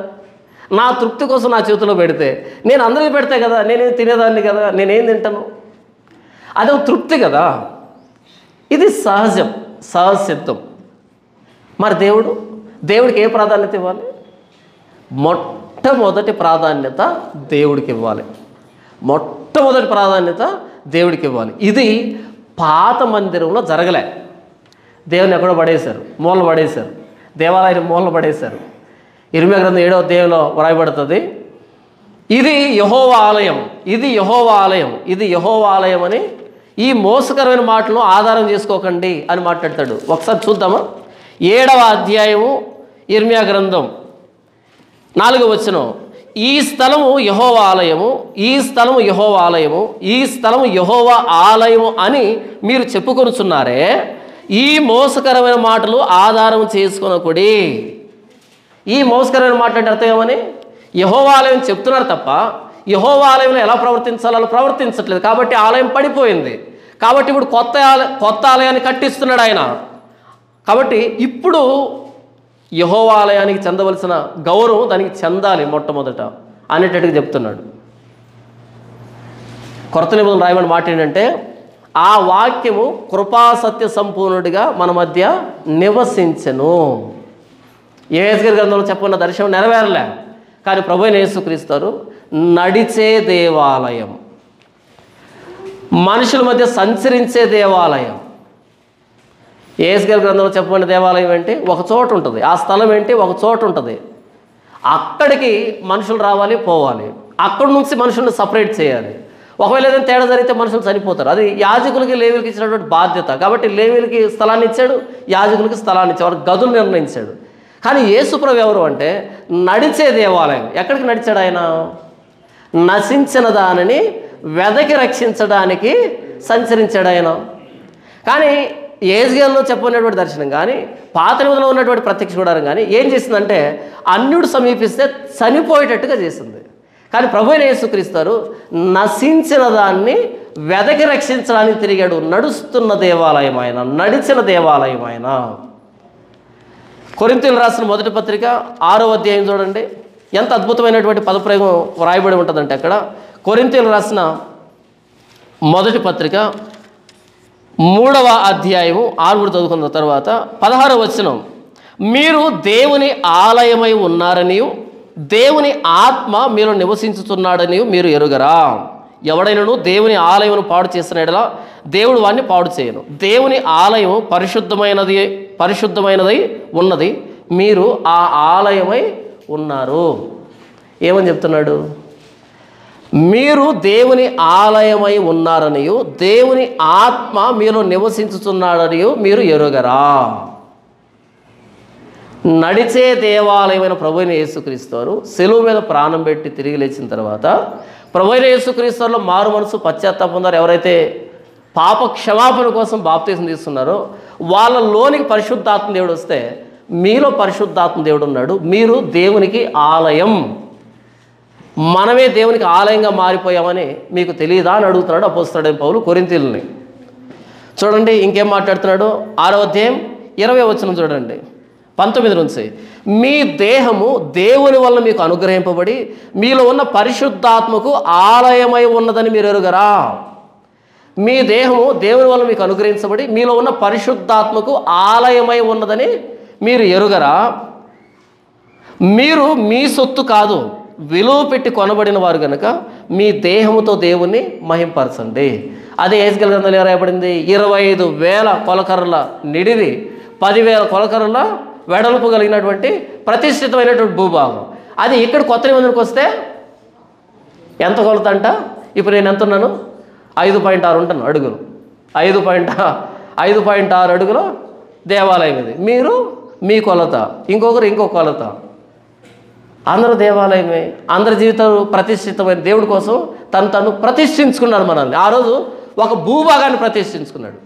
నా తృప్తి కోసం నా చేతిలో పెడితే, నేను అందరికీ పెడితే కదా, నేనేం తినేదాన్ని కదా, నేనేం తింటాను, అదే తృప్తి కదా. ఇది సహజం, సహజ సిద్ధం. మరి దేవుడికి ఏ ప్రాధాన్యత ఇవ్వాలి? మొట్టమొదటి ప్రాధాన్యత దేవుడికి ఇవ్వాలి. మొట్టమొదటి ప్రాధాన్యత దేవుడికి ఇవ్వాలి. ఇది పాత మందిరంలో జరగలే. దేవుని ఎక్కడో పడేశారు, మూలన పడేశారు, దేవాలయాన్ని మూలన పడేశారు. ఇర్మియా గ్రంథం 7వ అధ్యాయంలో వ్రాయబడుతుంది, ఇది యెహోవా ఆలయం, ఇది యెహోవా ఆలయం, ఇది యెహోవా ఆలయం అని. ఈ మోసకరమైన మాటలను ఆధారం చేసుకోకండి అని మాట్లాడతాడు. ఒకసారి చూద్దామా? 7వ అధ్యాయము ఇర్మియా గ్రంథం 4వ వచనం, ఈ స్థలము యెహోవా ఆలయము, ఈ స్థలము యెహోవా ఆలయము, ఈ స్థలము యెహోవా ఆలయము అని మీరు చెప్పుకొనుచున్నారే, ఈ మోసకరమైన మాటలు ఆధారం చేసుకొనకుడి. ఈ మోసకరమైన మాట అంటే అర్థం ఏమని? యెహోవా ఆలయం చెప్తున్నారు తప్ప యెహోవా ఆలయంలో ఎలా ప్రవర్తించాలో అలా ప్రవర్తించట్లేదు. కాబట్టి ఆలయం పడిపోయింది. కాబట్టి ఇప్పుడు కొత్త ఆలయాన్ని కట్టిస్తున్నాడు ఆయన. కాబట్టి ఇప్పుడు యెహోవా ఆలయానికి చెందవలసిన గౌరవం దానికి చెందాలి మొట్టమొదట అనేటట్టుగా చెప్తున్నాడు. కొత్త నిబంధన రాయబడిన మాట ఏంటంటే, ఆ వాక్యము కృపాసత్య సంపూర్ణుడిగా మన మధ్య నివసించెను. యేసుగారి గ్రంథంలో చెప్పుకున్న దర్శనం నెరవేరలే, కానీ ప్రభువైన యేసుక్రీస్తు నడిచే దేవాలయం, మనుషుల మధ్య సంచరించే దేవాలయం. యేసుగారి గ్రంథంలో చెప్పబడిన దేవాలయం ఏంటి? ఒక చోట ఉంటుంది. ఆ స్థలం ఏంటి? ఒక చోట ఉంటుంది. అక్కడికి మనుషులు రావాలి, పోవాలి. అక్కడి నుంచి మనుషుల్ని సపరేట్ చేయాలి. ఒకవేళ ఏదైనా తేడా జరిగితే మనుషులు చనిపోతారు. అది యాజకులకి, లేవీలకి ఇచ్చినటువంటి బాధ్యత. కాబట్టి లేవీలకి స్థలాన్ని ఇచ్చాడు, యాజకులకి స్థలాన్ని ఇచ్చాడు, వారికి గదులు నిర్ణయించాడు. కానీ యేసుప్రభు ఎవరు అంటే నడిచే దేవాలయం. ఎక్కడికి నడిచాడు ఆయన? నశించిన దానిని వెదకి రక్షించడానికి సంచరించాడు ఆయన. కానీ యేసుగారిలో చెప్పినటువంటి దర్శనం కానీ, పాత నిబంధనలో ఉన్నటువంటి ప్రత్యక్ష గుడారం కానీ ఏం చేసిందంటే, అన్యుడు సమీపిస్తే చనిపోయేటట్టుగా చేసింది. కానీ ప్రభువైన యేసుక్రీస్తు నశించిన దాన్ని వెదకి రక్షించడానికి తిరిగాడు. నడుస్తున్న దేవాలయం ఆయన, నడిచిన దేవాలయం ఆయన. కొరింథీయులకు రాసిన మొదటి పత్రిక 6వ అధ్యాయం చూడండి, ఎంత అద్భుతమైనటువంటి పదప్రయోగం వ్రాయబడి ఉంటుందంటే, అక్కడ కొరింథీయులకు రాసిన మొదటి పత్రిక 3వ అధ్యాయము 6 చదువుకున్న తర్వాత 16వ వచనం, మీరు దేవుని ఆలయమై ఉన్నారనియు దేవుని ఆత్మ మీరు నివసించుతున్నాడనియు మీరు ఎరుగరా. ఎవడైనను దేవుని ఆలయమును పాడు చేసిన యెడల దేవుడు వాడిని పాడు చేయను. దేవుని ఆలయం పరిశుద్ధమైనదై ఉన్నది, మీరు ఆ ఆలయమై ఉన్నారు. ఏమని చెప్తున్నాడు? మీరు దేవుని ఆలయమై ఉన్నారనియు దేవుని ఆత్మ మీలో నివసించుతున్నాడనియు మీరు ఎరుగరా. నడిచే దేవాలయమైన ప్రభువైన యేసుక్రీస్తు వారు సెలువు మీద ప్రాణం పెట్టి తిరిగి లేచిన తర్వాత ప్రభువైన యేసుక్రీస్తు వారిలో మారు మనసు పశ్చాత్తాపం పొందారు. ఎవరైతే పాప క్షమాపణ కోసం బాప్తీసం తీసుకున్నారో వాళ్ళలోనికి పరిశుద్ధాత్మ దేవుడు వస్తే మీలో పరిశుద్ధాత్మ దేవుడు ఉన్నాడు. మీరు దేవునికి ఆలయం, మనమే దేవునికి ఆలయంగా మారిపోయామని మీకు తెలియదా అని అడుగుతున్నాడు అపోస్తలుడైన పౌలు కొరింథీయులని. చూడండి ఇంకేం మాట్లాడుతున్నాడు. 6వ అధ్యాయం 20వ వచనం చూడండి, 19 నుంచి, మీ దేహము దేవుని వల్ల మీకు అనుగ్రహింపబడి మీలో ఉన్న పరిశుద్ధాత్మకు ఆలయమై ఉన్నదని మీరు ఎరుగరా. మీ దేహము దేవుని వల్ల మీకు అనుగ్రహించబడి మీలో ఉన్న పరిశుద్ధాత్మకు ఆలయమై ఉన్నదని మీరు ఎరుగరా. మీరు మీ సొత్తు కాదు, విలువ పెట్టి కొనబడిన వారు కనుక మీ దేహముతో దేవుణ్ణి మహింపరచండి. అదే యెహెజ్కేలు గ్రంథంలో రాయబడింది, 25,000 కొలకర్రల నిడివి, 10,000 కొలకర్రల వెడల్పు కలిగినటువంటి ప్రతిష్ఠితమైనటువంటి భూభాగం. అది ఇక్కడ కొత్త నిబంధనకు వస్తే ఎంత కొలత అంట? ఇప్పుడు నేను ఎంత ఉన్నాను? 5.6 ఉంటాను అడుగులు. 5.6 అడుగులు దేవాలయం ఇది. మీరు మీ కొలత, ఇంకొకరు ఇంకో కొలత. అందరూ దేవాలయమే, అందరి జీవితాలు ప్రతిష్ఠితమైన దేవుడి కోసం తను ప్రతిష్ఠించుకున్నాడు మనల్ని. ఆ రోజు ఒక భూభాగాన్ని ప్రతిష్ఠించుకున్నాడు.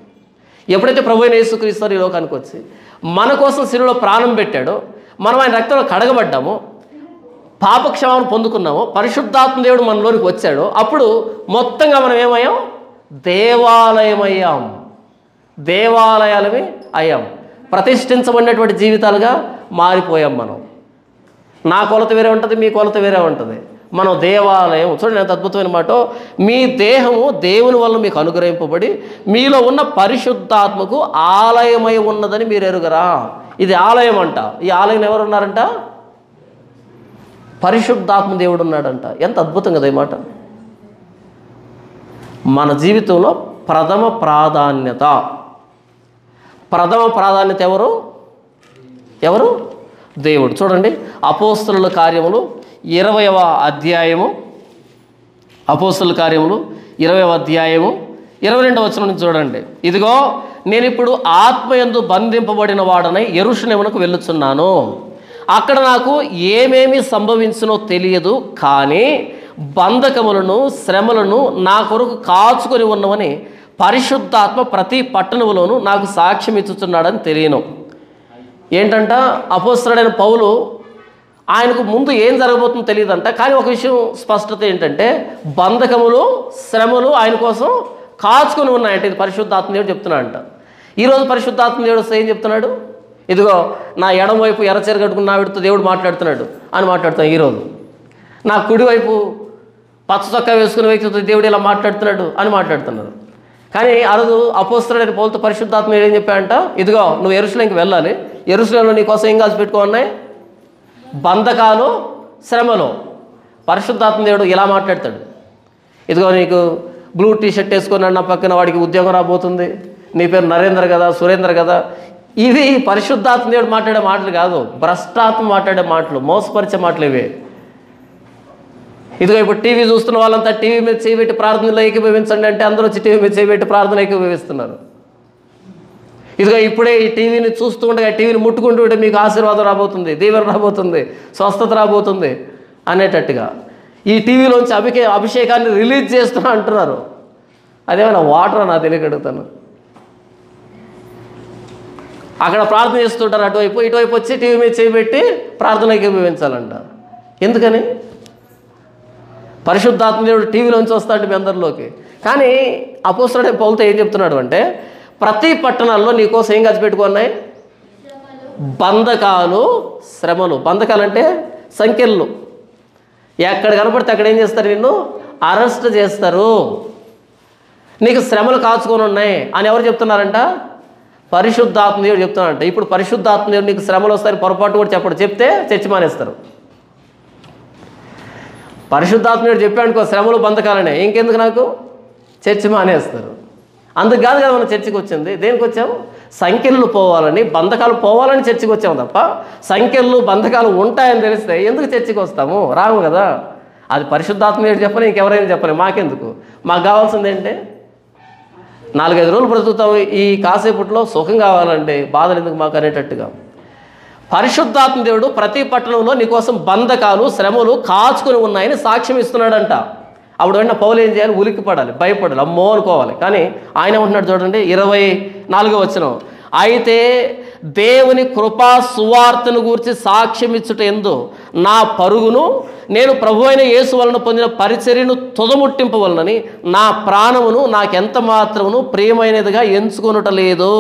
ఎప్పుడైతే ప్రభువైన యేసుక్రీస్తు ఈ లోకానికి వచ్చి మన కోసం శిలువలో ప్రాణం పెట్టాడో, మనం ఆయన రక్తంలో కడగబడ్డాము, పాపక్షమాపణ పొందుకున్నాము, పరిశుద్ధాత్మ దేవుడు మనలోనికి వచ్చాడు, అప్పుడు మొత్తంగా మనం ఏమయ్యాం? దేవాలయమయ్యాం. దేవాలయాలమే అయ్యాం. ప్రతిష్ఠించబడినటువంటి జీవితాలుగా మారిపోయాం మనం. నా కొలత వేరే ఉంటుంది, మీ కొలత వేరే ఉంటుంది. మనం దేవాలయం. చూడండి ఎంత అద్భుతమైన మాట. మీ దేహము దేవుని వల్ల మీకు అనుగ్రహింపబడి మీలో ఉన్న పరిశుద్ధాత్మకు ఆలయమై ఉన్నదని మీరు ఎరుగరా. ఇది ఆలయం అంట. ఈ ఆలయం ఎవరున్నారంట? పరిశుద్ధాత్మ దేవుడు ఉన్నాడంట. ఎంత అద్భుతం కదా ఈ మాట. మన జీవితంలో ప్రథమ ప్రాధాన్యత ఎవరు? దేవుడు. చూడండి అపోస్తలుల కార్యములు 20వ అధ్యాయము, అపోస్తలుల కార్యములు 20వ అధ్యాయము 22వ వచనం నుంచి చూడండి. ఇదిగో నేను ఇప్పుడు ఆత్మయందు బంధింపబడిన వాడనై యెరూషలేమునకు వెళ్ళుచున్నాను. అక్కడ నాకు ఏమేమి సంభవించునో తెలియదు, కానీ బంధకములను శ్రమలను నా కొరకు కాచుకొని ఉన్నవని పరిశుద్ధాత్మ ప్రతి పట్టణములోనూ నాకు సాక్ష్యం ఇచ్చుచున్నాడని తెలియను. ఏంటంట? అపోస్తలుడైన పౌలు ఆయనకు ముందు ఏం జరగబోతుందో తెలియదంట, కానీ ఒక విషయం స్పష్టత ఏంటంటే బంధకములు శ్రమలు ఆయన కోసం కాచుకొని ఉన్నాయంట. ఇది పరిశుద్ధాత్మ దేవుడు చెప్తున్నాడంట. ఈరోజు పరిశుద్ధాత్మ దేవుడు వస్తే ఏం చెప్తున్నాడు? ఇదిగో నా ఎడమ వైపు ఎర్రచీర కట్టుకున్న నావిడితో దేవుడు మాట్లాడుతున్నాడు అని మాట్లాడుతాం. ఈరోజు నా కుడివైపు పచ్చ చొక్కా వేసుకునే వ్యక్తితో దేవుడు ఇలా మాట్లాడుతున్నాడు అని మాట్లాడుతున్నారు. కానీ ఆ రోజు అపోస్తలుడైన పౌలుతో పరిశుద్ధాత్మ ఏం చెప్పాడంట? ఇదిగో నువ్వు యెరూషలేముకి వెళ్ళాలి, యెరూషలేములో నీ కోసం ఏం కాల్చి పెట్టుకోన్నాయి? బంధకాలు శ్రమలు. పరిశుద్ధాత్మ దేవుడు ఇలా మాట్లాడతాడు. ఇదిగో నీకు బ్లూ టీషర్ట్ వేసుకున్నాడు, నా పక్కన వాడికి ఉద్యోగం రాబోతుంది, నీ పేరు నరేంద్ర కదా, సురేంద్ర కదా. ఇవి పరిశుద్ధాత్మ దేవుడు మాట్లాడే మాటలు కాదు, భ్రష్టాత్మ మాట్లాడే మాటలు, మోసపరిచే మాటలు ఇవే. ఇదిగో ఇప్పుడు టీవీ చూస్తున్న వాళ్ళంతా టీవీ మీద చేయబెట్టి ప్రార్థనలో ఏకీభవించండి అంటే అందరూ వచ్చి టీవీ మీద చేయబెట్టి ప్రార్థన ఏకీభవిస్తున్నారు. ఇదిగో ఇప్పుడే ఈ టీవీని చూస్తూ ఉండగా టీవీని ముట్టుకుంటూ ఉంటే మీకు ఆశీర్వాదం రాబోతుంది, దీవెన రాబోతుంది, స్వస్థత రాబోతుంది అనేటట్టుగా ఈ టీవీలోంచి అభిషేకాన్ని రిలీజ్ చేస్తున్నా అంటున్నారు. అదేమైనా వాటర్ నా తెలియగలుగుతాను. అక్కడ ప్రార్థన చేస్తుంటారు, అటువైపు ఇటువైపు వచ్చి టీవీ మీద చేయబెట్టి ప్రార్థన ఏకీభవించాలంట. ఎందుకని? పరిశుద్ధాత్మ దేవుడు టీవీలోంచి వస్తాడు మీ అందరిలోకి. కానీ అపోస్తలుడైన పౌలుతో ఏం చెప్తున్నాడు అంటే ప్రతి పట్టణాల్లో నీకోసం ఏం కలిసి పెట్టుకున్నాయి? బంధకాలు శ్రమలు. బంధకాలు అంటే సంఖ్యలు. ఎక్కడ కనపడితే అక్కడ ఏం చేస్తారు? నిన్ను అరెస్ట్ చేస్తారు. నీకు శ్రమలు కాచుకొని ఉన్నాయి అని ఎవరు చెప్తున్నారంట? పరిశుద్ధాత్మదేవుడు చెప్తున్నారంట. ఇప్పుడు పరిశుద్ధాత్మదేవుడు నీకు శ్రమలు వస్తాయని పొరపాటు కూడా చెప్పడు. చెప్తే చర్చి మానేస్తారు. పరిశుద్ధాత్మదేవుడు చెప్పాడుకో శ్రమలు బంధకాలనే, ఇంకెందుకు నాకు, చర్చి మానేస్తారు. అందుకు కాదు కదా మనం చర్చికి వచ్చింది. దేనికి వచ్చాము? సంఖ్యలు పోవాలని, బంధకాలు పోవాలని చర్చికి వచ్చాము తప్ప సంఖ్యలు బంధకాలు ఉంటాయని తెలిస్తే ఎందుకు చర్చికి వస్తాము? రాము కదా. అది పరిశుద్ధాత్మదేవుడు చెప్పని ఇంకెవరైనా చెప్పని మాకెందుకు? మాకు కావాల్సింది ఏంటి? 4-5 రోజులు బ్రతుకుతాము, ఈ కాసేపట్లో సుఖం కావాలంటే బాధలు ఎందుకు మాకు అనేటట్టుగా. పరిశుద్ధాత్మ దేవుడు ప్రతి పట్టణంలో నీకోసం బంధకాలు శ్రమలు కాచుకొని ఉన్నాయని సాక్ష్యం ఇస్తున్నాడంట. అప్పుడు వెంటనే పౌలు ఏం చేయాలి? ఉలిక్కి పడాలి, భయపడాలి, అమ్మో అనుకోవాలి. కానీ ఆయన ఏమంటున్నాడు చూడండి, 24వ వచనం, అయితే దేవుని కృపా సువార్తను గూర్చి సాక్ష్యం ఇచ్చుట ఎందు నా పరుగును నేను ప్రభు అయిన యేసు వలన పొందిన పరిచర్యను తుదముట్టింపవలనని నా ప్రాణమును నాకెంత మాత్రమును ప్రియమైనదిగా ఎంచుకొనుటలేదు.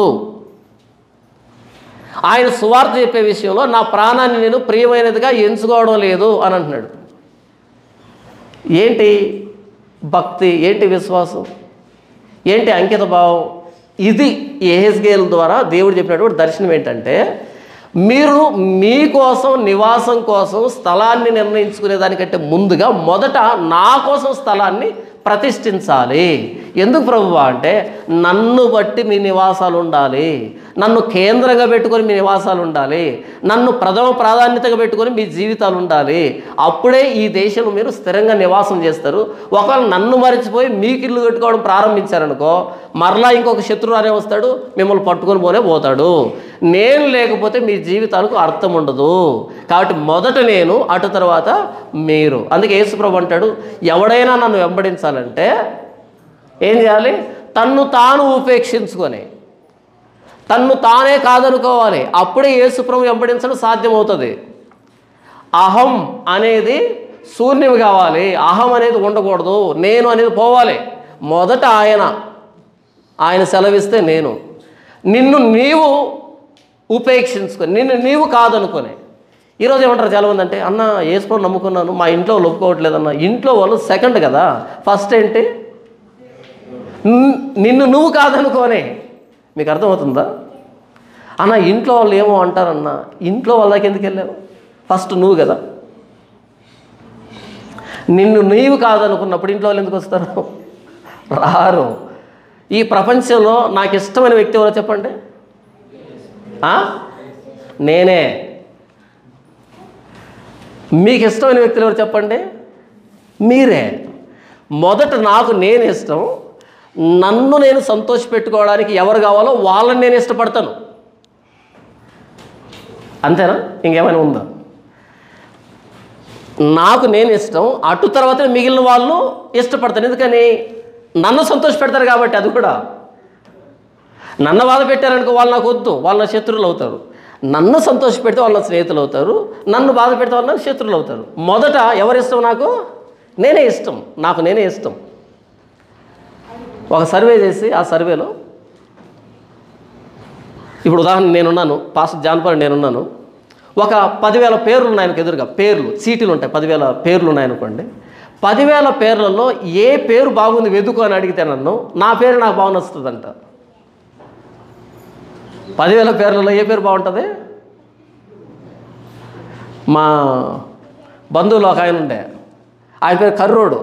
ఆయన సువార్త చెప్పే విషయంలో నా ప్రాణాన్ని నేను ప్రియమైనదిగా ఎంచుకోవడం లేదు అని అంటున్నాడు. ఏంటి భక్తి, ఏంటి విశ్వాసం, ఏంటి అంకిత భావం? ఇది యెహెజ్కేలు ద్వారా దేవుడు చెప్పినటువంటి దర్శనం ఏంటంటే, మీరు మీకోసం నివాసం కోసం స్థలాన్ని నిర్ణయించుకునే దానికంటే ముందుగా మొదట నా కోసం స్థలాన్ని ప్రతిష్ఠించాలి. ఎందుకు ప్రభువా అంటే, నన్ను బట్టి మీ నివాసాలు ఉండాలి, నన్ను కేంద్రంగా పెట్టుకొని మీ నివాసాలు ఉండాలి, నన్ను ప్రథమ ప్రాధాన్యతగా పెట్టుకొని మీ జీవితాలు ఉండాలి. అప్పుడే ఈ దేశంలో మీరు స్థిరంగా నివాసం చేస్తారు. ఒకవేళ నన్ను మరిచిపోయి మీకు ఇల్లు కట్టుకోవడం ప్రారంభించారనుకో, మరలా ఇంకొక శత్రువు అనే వస్తాడు, మిమ్మల్ని పట్టుకొని పోతాడు. నేను లేకపోతే మీ జీవితాలకు అర్థం ఉండదు. కాబట్టి మొదట నేను, అటు తర్వాత మీరు. అందుకే యేసుప్రభు అంటాడు, ఎవడైనా నన్ను వెంబడించాలంటే ఏం చేయాలి? తన్ను తాను ఉపేక్షించుకొని తన్ను తానే కాదనుకోవాలి. అప్పుడే యేసుప్రభు వెంబడించడం సాధ్యమవుతుంది. అహం అనేది శూన్యం కావాలి, అహం అనేది ఉండకూడదు, నేను అనేది పోవాలి. మొదట ఆయన సెలవిస్తే నేను, నిన్ను నీవు ఉపేక్షించుకొని, నిన్ను నీవు కాదనుకొని. ఈరోజు ఏమంటారు చాలామంది అంటే, అన్న యేసుప్రభుని నమ్ముకున్నాను, మా ఇంట్లో వాళ్ళు ఒప్పుకోవట్లేదన్న. ఇంట్లో వాళ్ళు సెకండ్ కదా, ఫస్ట్ ఏంటి? నిన్ను నువ్వు కాదనుకోనే. మీకు అర్థమవుతుందా? అన్న ఇంట్లో వాళ్ళు ఏమో అంటారన్న, ఇంట్లో వాళ్ళ దాకా ఎందుకు వెళ్ళావు? ఫస్ట్ నువ్వు కదా. నిన్ను నీవు కాదనుకున్నప్పుడు ఇంట్లో వాళ్ళు ఎందుకు వస్తారు? రారు. ఈ ప్రపంచంలో నాకు ఇష్టమైన వ్యక్తి ఎవరో చెప్పండి? నేనే. మీకు ఇష్టమైన వ్యక్తులు ఎవరు చెప్పండి? మీరే. మొదట నాకు నేను ఇష్టం, నన్ను నేను సంతోషపెట్టుకోవడానికి ఎవరు కావాలో వాళ్ళని నేను ఇష్టపడతాను. అంతేనా? ఇంకేమైనా ఉందా? నాకు నేను ఇష్టం, అటు తర్వాత మిగిలిన వాళ్ళు ఇష్టపడతాను. ఎందుకని? నన్ను సంతోష పెడతారు కాబట్టి. అది కూడా నన్ను బాధ పెట్టారనుకో, వాళ్ళు నాకు వద్దు, వాళ్ళ శత్రువులు అవుతారు. నన్ను సంతోష పెడితే వాళ్ళ స్నేహితులు అవుతారు, నన్ను బాధ పెడితే వాళ్ళ శత్రువులు అవుతారు. మొదట ఎవరి ఇష్టం? నాకు నేనే ఇష్టం, నాకు నేనే ఇష్టం. ఒక సర్వే చేసి, ఆ సర్వేలో ఇప్పుడు ఉదాహరణ నేనున్నాను, పాస్టర్ జాన్పాల్ నేనున్నాను, ఒక 10,000 పేర్లు ఉన్నాయి ఆయనకు ఎదురుగా, పేర్లు చీటీలు ఉంటాయి, 10,000 పేర్లు ఉన్నాయనుకోండి. 10,000 పేర్లలో ఏ పేరు బాగుంది వెతుకు అని అడిగితే నన్ను, నా పేరు నాకు బాగా నచ్చుతుందంట. 10,000 పేర్లలో ఏ పేరు బాగుంటుంది? మా బంధువులు ఒక ఆయన ఉండే, ఆయన పేరు కర్రోడు.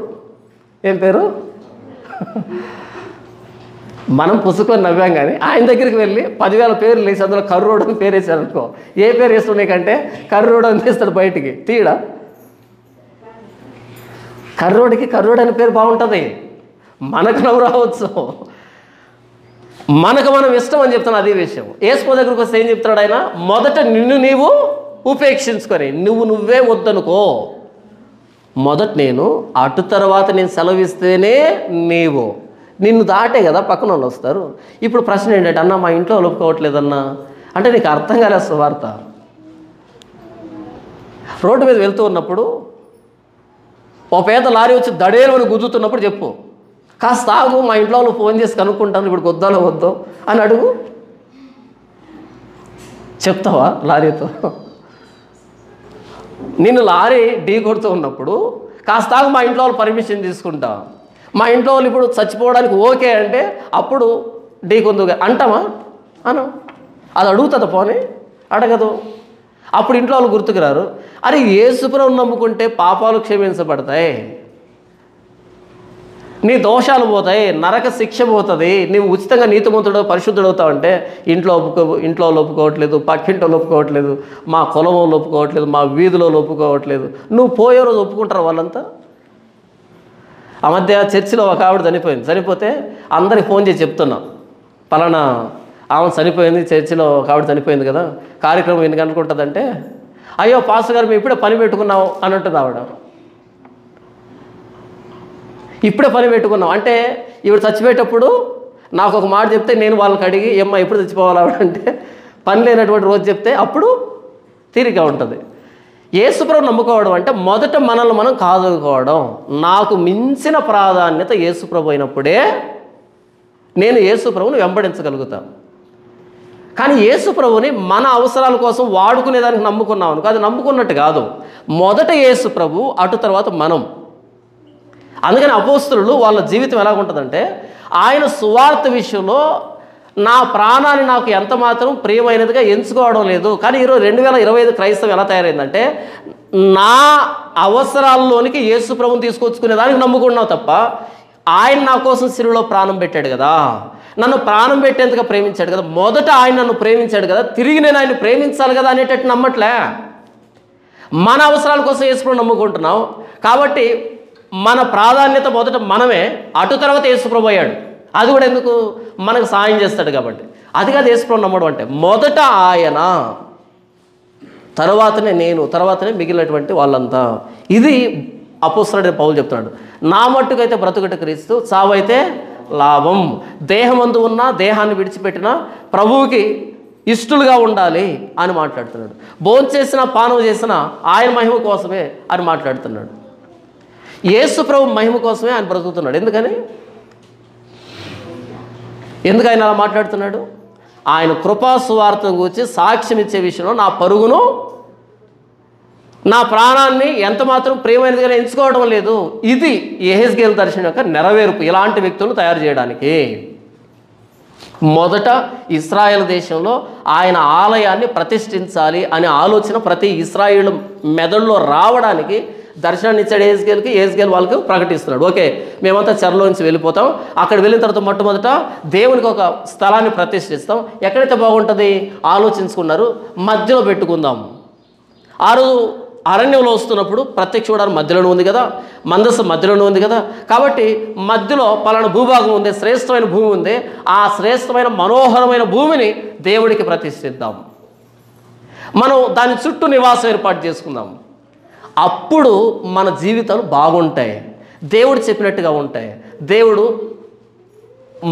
ఏం పేరు? మనం పుసుకొని నవ్వాం, కానీ ఆయన దగ్గరికి వెళ్ళి 10,000 పేర్లు వేసి అందులో కర్రోడు అని పేరు వేసారనుకో, ఏ పేరు వేస్తున్నాయి కంటే కర్రోడు అని తీస్తాడు బయటికి, తీయడా? కర్రోడికి కర్రోడు అనే పేరు బాగుంటుంది, మనకు నవ్వు రావచ్చు, మనకు మనం ఇష్టం అని చెప్తాను. అదే విషయం యేసు దగ్గరికి వస్తే ఏం చెప్తాడు ఆయన? మొదట నిన్ను నీవు ఉపేక్షించుకొని, నువ్వే వద్దనుకో. మొదట నేను, అటు తర్వాత నేను సెలవిస్తేనే నీవు. నిన్ను దాటే కదా పక్కన వాళ్ళు వస్తారు. ఇప్పుడు ప్రశ్న ఏంటంటే, అన్న మా ఇంట్లో ఒప్పుకోవట్లేదన్నా అంటే నీకు అర్థం కాలేదు సువార్త. రోడ్డు మీద వెళ్తూ ఉన్నప్పుడు ఓ పేద లారీ వచ్చి దడేలు గుద్దుతున్నప్పుడు చెప్పు, కాస్త ఆగు, మా ఇంట్లో వాళ్ళు ఫోన్ చేసి కనుక్కుంటాను, ఇప్పుడు వద్దాలో వద్దో అని అడుగు. చెప్తావా లారీతో? నిన్ను లారీ ఢీ కొడుతూ ఉన్నప్పుడు కాస్త ఆగు, మా ఇంట్లో వాళ్ళు పర్మిషన్ తీసుకుంటా, మా ఇంట్లో వాళ్ళు ఇప్పుడు చచ్చిపోవడానికి ఓకే అంటే అప్పుడు ఢీకొందుగా అంటామా? అను. అది అడుగుతుందా? పోనీ అడగదు. అప్పుడు ఇంట్లో వాళ్ళు గుర్తుకు రారు. అరే యేసుప్రభువుని నమ్ముకుంటే పాపాలు క్షమించబడతాయి, నీ దోషాలు పోతాయి, నరక శిక్ష పోతుంది, నీవు ఉచితంగా నీతిమంతుడు పరిశుద్ధుడు అవుతావంటే ఇంట్లో ఒప్పుకోవట్లేదు, పక్కింట్లో ఒప్పుకోవట్లేదు, మా కులంలో ఒప్పుకోవట్లేదు, మా వీధిలో ఒప్పుకోవట్లేదు. నువ్వు పోయే రోజు ఒప్పుకుంటారు వాళ్ళంతా? ఆ మధ్య చర్చిలో ఒక ఆవిడ చనిపోతే అందరికి ఫోన్ చేసి చెప్తున్నా, పలానా ఆమె చనిపోయింది, చర్చిలో ఒక ఆవిడ చనిపోయింది కదా, కార్యక్రమం ఎన్ని గంటలకు ఉంటుందంటే, అయ్యో పాస్టర్ గారు మేము ఇప్పుడే పని పెట్టుకున్నాం అని అంటుంది ఆవిడ. ఇప్పుడే పని పెట్టుకున్నాం అంటే ఈవిడ చచ్చిపోయేటప్పుడు నాకు ఒక మాట చెప్తే నేను వాళ్ళకి అడిగి ఏమ్మా ఎప్పుడు చచ్చిపోవాలి ఆవిడ అంటే, పని లేనటువంటి రోజు చెప్తే అప్పుడు తీరిక ఉంటుంది. యేసుప్రభువుని నమ్ముకోవడం అంటే మొదట మనల్ని మనం కాదుకోవడం. నాకు మించిన ప్రాధాన్యత యేసుప్రభు అయినప్పుడే నేను యేసుప్రభువుని వెంబడించగలుగుతాను. కానీ యేసుప్రభుని మన అవసరాల కోసం వాడుకునేదానికి నమ్ముకున్నాం అనుకో, అది నమ్ముకున్నట్టు కాదు. మొదట యేసుప్రభు, అటు తర్వాత మనం. అందుకని అపోస్తలులు వాళ్ళ జీవితం ఎలాగుంటుందంటే, ఆయన సువార్త విషయంలో నా ప్రాణాన్ని నాకు ఎంత మాత్రం ప్రియమైనదిగా ఎంచుకోవడం లేదు. కానీ ఈరోజు 2025 క్రైస్తవం ఎలా తయారైందంటే, నా అవసరాల్లోనికి యేసుప్రభుని తీసుకొచ్చుకునే దానికి నమ్ముకున్నావు తప్ప, ఆయన నా కోసం సిలువలో ప్రాణం పెట్టాడు కదా, నన్ను ప్రాణం పెట్టేంతగా ప్రేమించాడు కదా, మొదట ఆయన నన్ను ప్రేమించాడు కదా, తిరిగి నేను ఆయన ప్రేమించాలి కదా అనేటట్టు నమ్మట్లే. మన అవసరాల కోసం యేసుప్రభుని నమ్ముకుంటున్నాం కాబట్టి మన ప్రాధాన్యత మొదట మనమే, అటు తర్వాత యేసుప్రభు అయ్యాడు. అది కూడా ఎందుకు? మనకు సాయం చేస్తాడు కాబట్టి. అది కాదు యేసుప్రభుని నమ్మడం అంటే. మొదట ఆయన, తర్వాతనే నేను, తర్వాతనే మిగిలినటువంటి వాళ్ళంతా. ఇది అపోస్తలుడైన పౌలు చెప్తున్నాడు. నా మట్టుకైతే బ్రతుకుట క్రీస్తు, చావైతే లాభం. దేహమందు ఉన్న దేహాన్ని విడిచిపెట్టిన ప్రభువుకి ఇష్టలుగా ఉండాలి అని మాట్లాడుతున్నాడు. భోంచేసిన పానం చేసిన ఆయన మహిమ కోసమే అని మాట్లాడుతున్నాడు. యేసు ప్రభు మహిమ కోసమే ఆయన బ్రతుకుతున్నాడు. ఎందుకు ఆయన అలా మాట్లాడుతున్నాడు? ఆయన కృపా సువార్తను గురించి సాక్ష్యం ఇచ్చే విషయంలో నా పరుగును, నా ప్రాణాన్ని ఎంత మాత్రం ప్రియమైనదిగా ఎంచుకోవడం లేదు. ఇది యెహెజ్కేలు దర్శనం యొక్క నెరవేర్పు. ఇలాంటి వ్యక్తులను తయారు చేయడానికి మొదట ఇశ్రాయేలు దేశంలో ఆయన ఆలయాన్ని ప్రతిష్ఠించాలి అనే ఆలోచన ప్రతి ఇశ్రాయేలు మెదడులో రావడానికి దర్శనాన్ని ఇచ్చాడు యెహెజ్కేలుకి. యెహెజ్కేలు వాళ్ళకు ప్రకటిస్తున్నాడు, ఓకే మేమంతా చెరలో నుంచి వెళ్ళిపోతాం, అక్కడ వెళ్ళిన తర్వాత మొట్టమొదట దేవునికి ఒక స్థలాన్ని ప్రతిష్ఠిస్తాం. ఎక్కడైతే బాగుంటుంది ఆలోచించుకున్నారు, మధ్యలో పెట్టుకుందాం. ఆ రోజు అరణ్యంలో వస్తున్నప్పుడు ప్రత్యక్ష చూడడానికి మధ్యలోనే ఉంది కదా, మందస్సు మధ్యలోనే ఉంది కదా, కాబట్టి మధ్యలో పలానా భూభాగం ఉంది, శ్రేష్టమైన భూమి ఉంది, ఆ శ్రేష్టమైన మనోహరమైన భూమిని దేవుడికి ప్రతిష్ఠిద్దాం, మనం దాని చుట్టూ నివాసం ఏర్పాటు చేసుకుందాం. అప్పుడు మన జీవితాలు బాగుంటాయి, దేవుడు చెప్పినట్టుగా ఉంటాయి. దేవుడు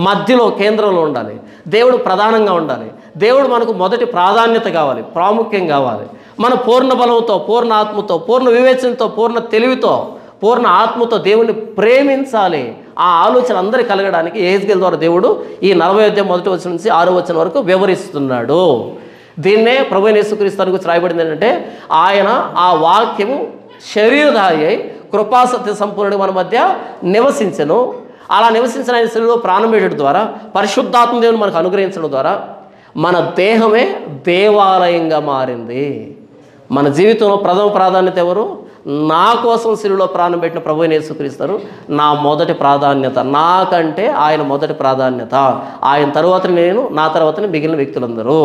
మధ్యలో కేంద్రంలో ఉండాలి, దేవుడు ప్రధానంగా ఉండాలి, దేవుడు మనకు మొదటి ప్రాధాన్యత కావాలి, ప్రాముఖ్యం కావాలి. మన పూర్ణ బలంతో, పూర్ణ ఆత్మతో, పూర్ణ వివేచనతో, పూర్ణ తెలివితో, పూర్ణ ఆత్మతో దేవుణ్ణి ప్రేమించాలి. ఆ ఆలోచన అందరికీ కలగడానికి యెహెజ్కేలు ద్వారా దేవుడు ఈ 40వ అధ్యాయం 1వ వచనం నుంచి 6వ వచనం వరకు వివరిస్తున్నాడు. దీన్నే ప్రభువైన యేసుక్రీస్తు గురించి రాయబడింది ఏంటంటే, ఆయన ఆ వాక్యము శరీరధారి అయి కృపాసత్య సంపూర్ణుడు మన మధ్య నివసించను. అలా నివసించిన ఆయన శరీరంలో ప్రాణం పెట్టడం ద్వారా, పరిశుద్ధాత్మ దేవుని మనకు అనుగ్రహించడం ద్వారా మన దేహమే దేవాలయంగా మారింది. మన జీవితంలో ప్రథమ ప్రాధాన్యత ఎవరు? నా కోసం శిలువలో ప్రాణం పెట్టిన ప్రభువైన యేసుక్రీస్తు నా మొదటి ప్రాధాన్యత. నాకంటే ఆయన మొదటి ప్రాధాన్యత. ఆయన తర్వాత నేను, నా తర్వాతనే మిగిలిన వ్యక్తులందరూ.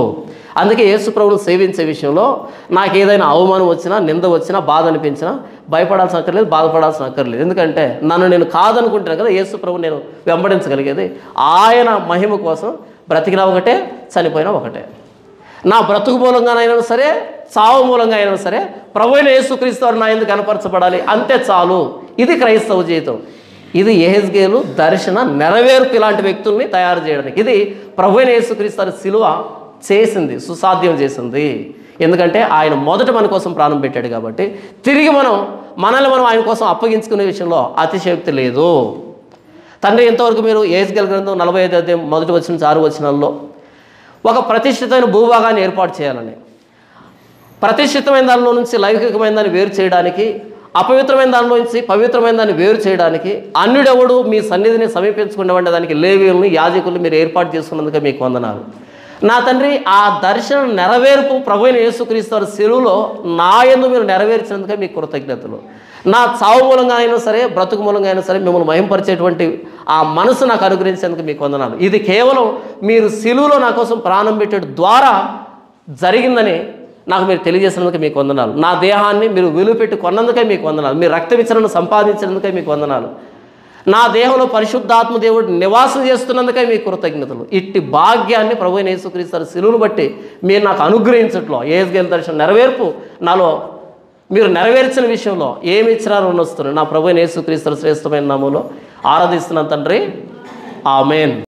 అందుకే యేసు ప్రభువును సేవించే విషయంలో నాకు ఏదైనా అవమానం వచ్చినా, నింద వచ్చినా, బాధ అనిపించినా భయపడాల్సిన అక్కర్లేదు, బాధపడాల్సిన అక్కర్లేదు. ఎందుకంటే నన్ను నేను కాదనుకుంటున్నాను కదా యేసు ప్రభువు నేను వెంబడించగలిగేది. ఆయన మహిమ కోసం బ్రతికినా ఒకటే, చనిపోయినా ఒకటే. నా బ్రతుకు మూలంగానైనా సరే, చావు మూలంగా అయినా సరే ప్రభువైన యేసుక్రీస్తు వారు నా ఎందుకు కనపరచబడాలి, అంతే చాలు. ఇది క్రైస్తవ జీవితం. ఇది యెహెజ్కేలు దర్శన నెరవేర్పు. ఇలాంటి వ్యక్తుల్ని తయారు చేయడానికి ఇది ప్రభువైన యేసుక్రీస్తు వారి సిలువ చేసింది, సుసాధ్యం చేసింది. ఎందుకంటే ఆయన మొదట మన కోసం ప్రాణం పెట్టాడు కాబట్టి తిరిగి మనల్ని మనం ఆయన కోసం అప్పగించుకునే విషయంలో అతిశయోక్తి లేదు. తండ్రి, ఇంతవరకు మీరు యెహెజ్కేలు గ్రంథం 45వ అధ్యాయం 1వ వచనం నుంచి 6వ వచనాల్లో ఒక ప్రతిష్ఠితమైన భూభాగాన్ని ఏర్పాటు చేయాలని, ప్రతిష్ఠితమైన దానిలో నుంచి లౌకికమైన దాన్ని వేరు చేయడానికి అపవిత్రమైన దానిలోంచి పవిత్రమైన దాన్ని వేరు చేయడానికి అన్యుడెవడు మీ సన్నిధిని సమీపించుకునేవంటే దానికి లేవీయులను యాజకులను మీరు ఏర్పాటు చేసుకున్నందుకే మీకు వందనాలు. నా తండ్రి, ఆ దర్శనం నెరవేర్పు ప్రభువైన యేసుక్రీస్తు వారి శిలువలో నా యందు మీరు నెరవేర్చినందుకే మీకు కృతజ్ఞతలు. నా చావు మూలంగా అయినా సరే, బ్రతుకు మూలంగా అయినా సరే మిమ్మల్ని మహింపరిచేటువంటి ఆ మనసు నాకు అనుగ్రహించేందుకు మీకు వందనాలు. ఇది కేవలం మీరు శిలువలో నా కోసం ప్రాణం పెట్టడం ద్వారా జరిగిందని నాకు మీరు తెలియజేసినందుకు మీకు వందనాలు. నా దేహాన్ని మీరు విలువ పెట్టి కొన్నందుకే మీకు వందనాలు. మీరు రక్త విచరణను సంపాదించినందుకే మీకు వందనాలు. నా దేహంలో పరిశుద్ధాత్మ దేవుడు నివాసం చేస్తున్నందుకే మీకు కృతజ్ఞతలు. ఇట్టి భాగ్యాన్ని ప్రభువైన యేసుక్రీస్తు శిలువను బట్టి మీరు నాకు అనుగ్రహించట్లో యెహెజ్కేలు దర్శనం నెరవేర్పు నాలో మీరు నెరవేర్చిన విషయంలో ఏమి ఇచ్చినారో వస్తున్నాను. నా ప్రభువైన యేసుక్రీస్తు శ్రేష్టమైన నామములో ఆరాధిస్తున్నాను తండ్రి. ఆమేన్.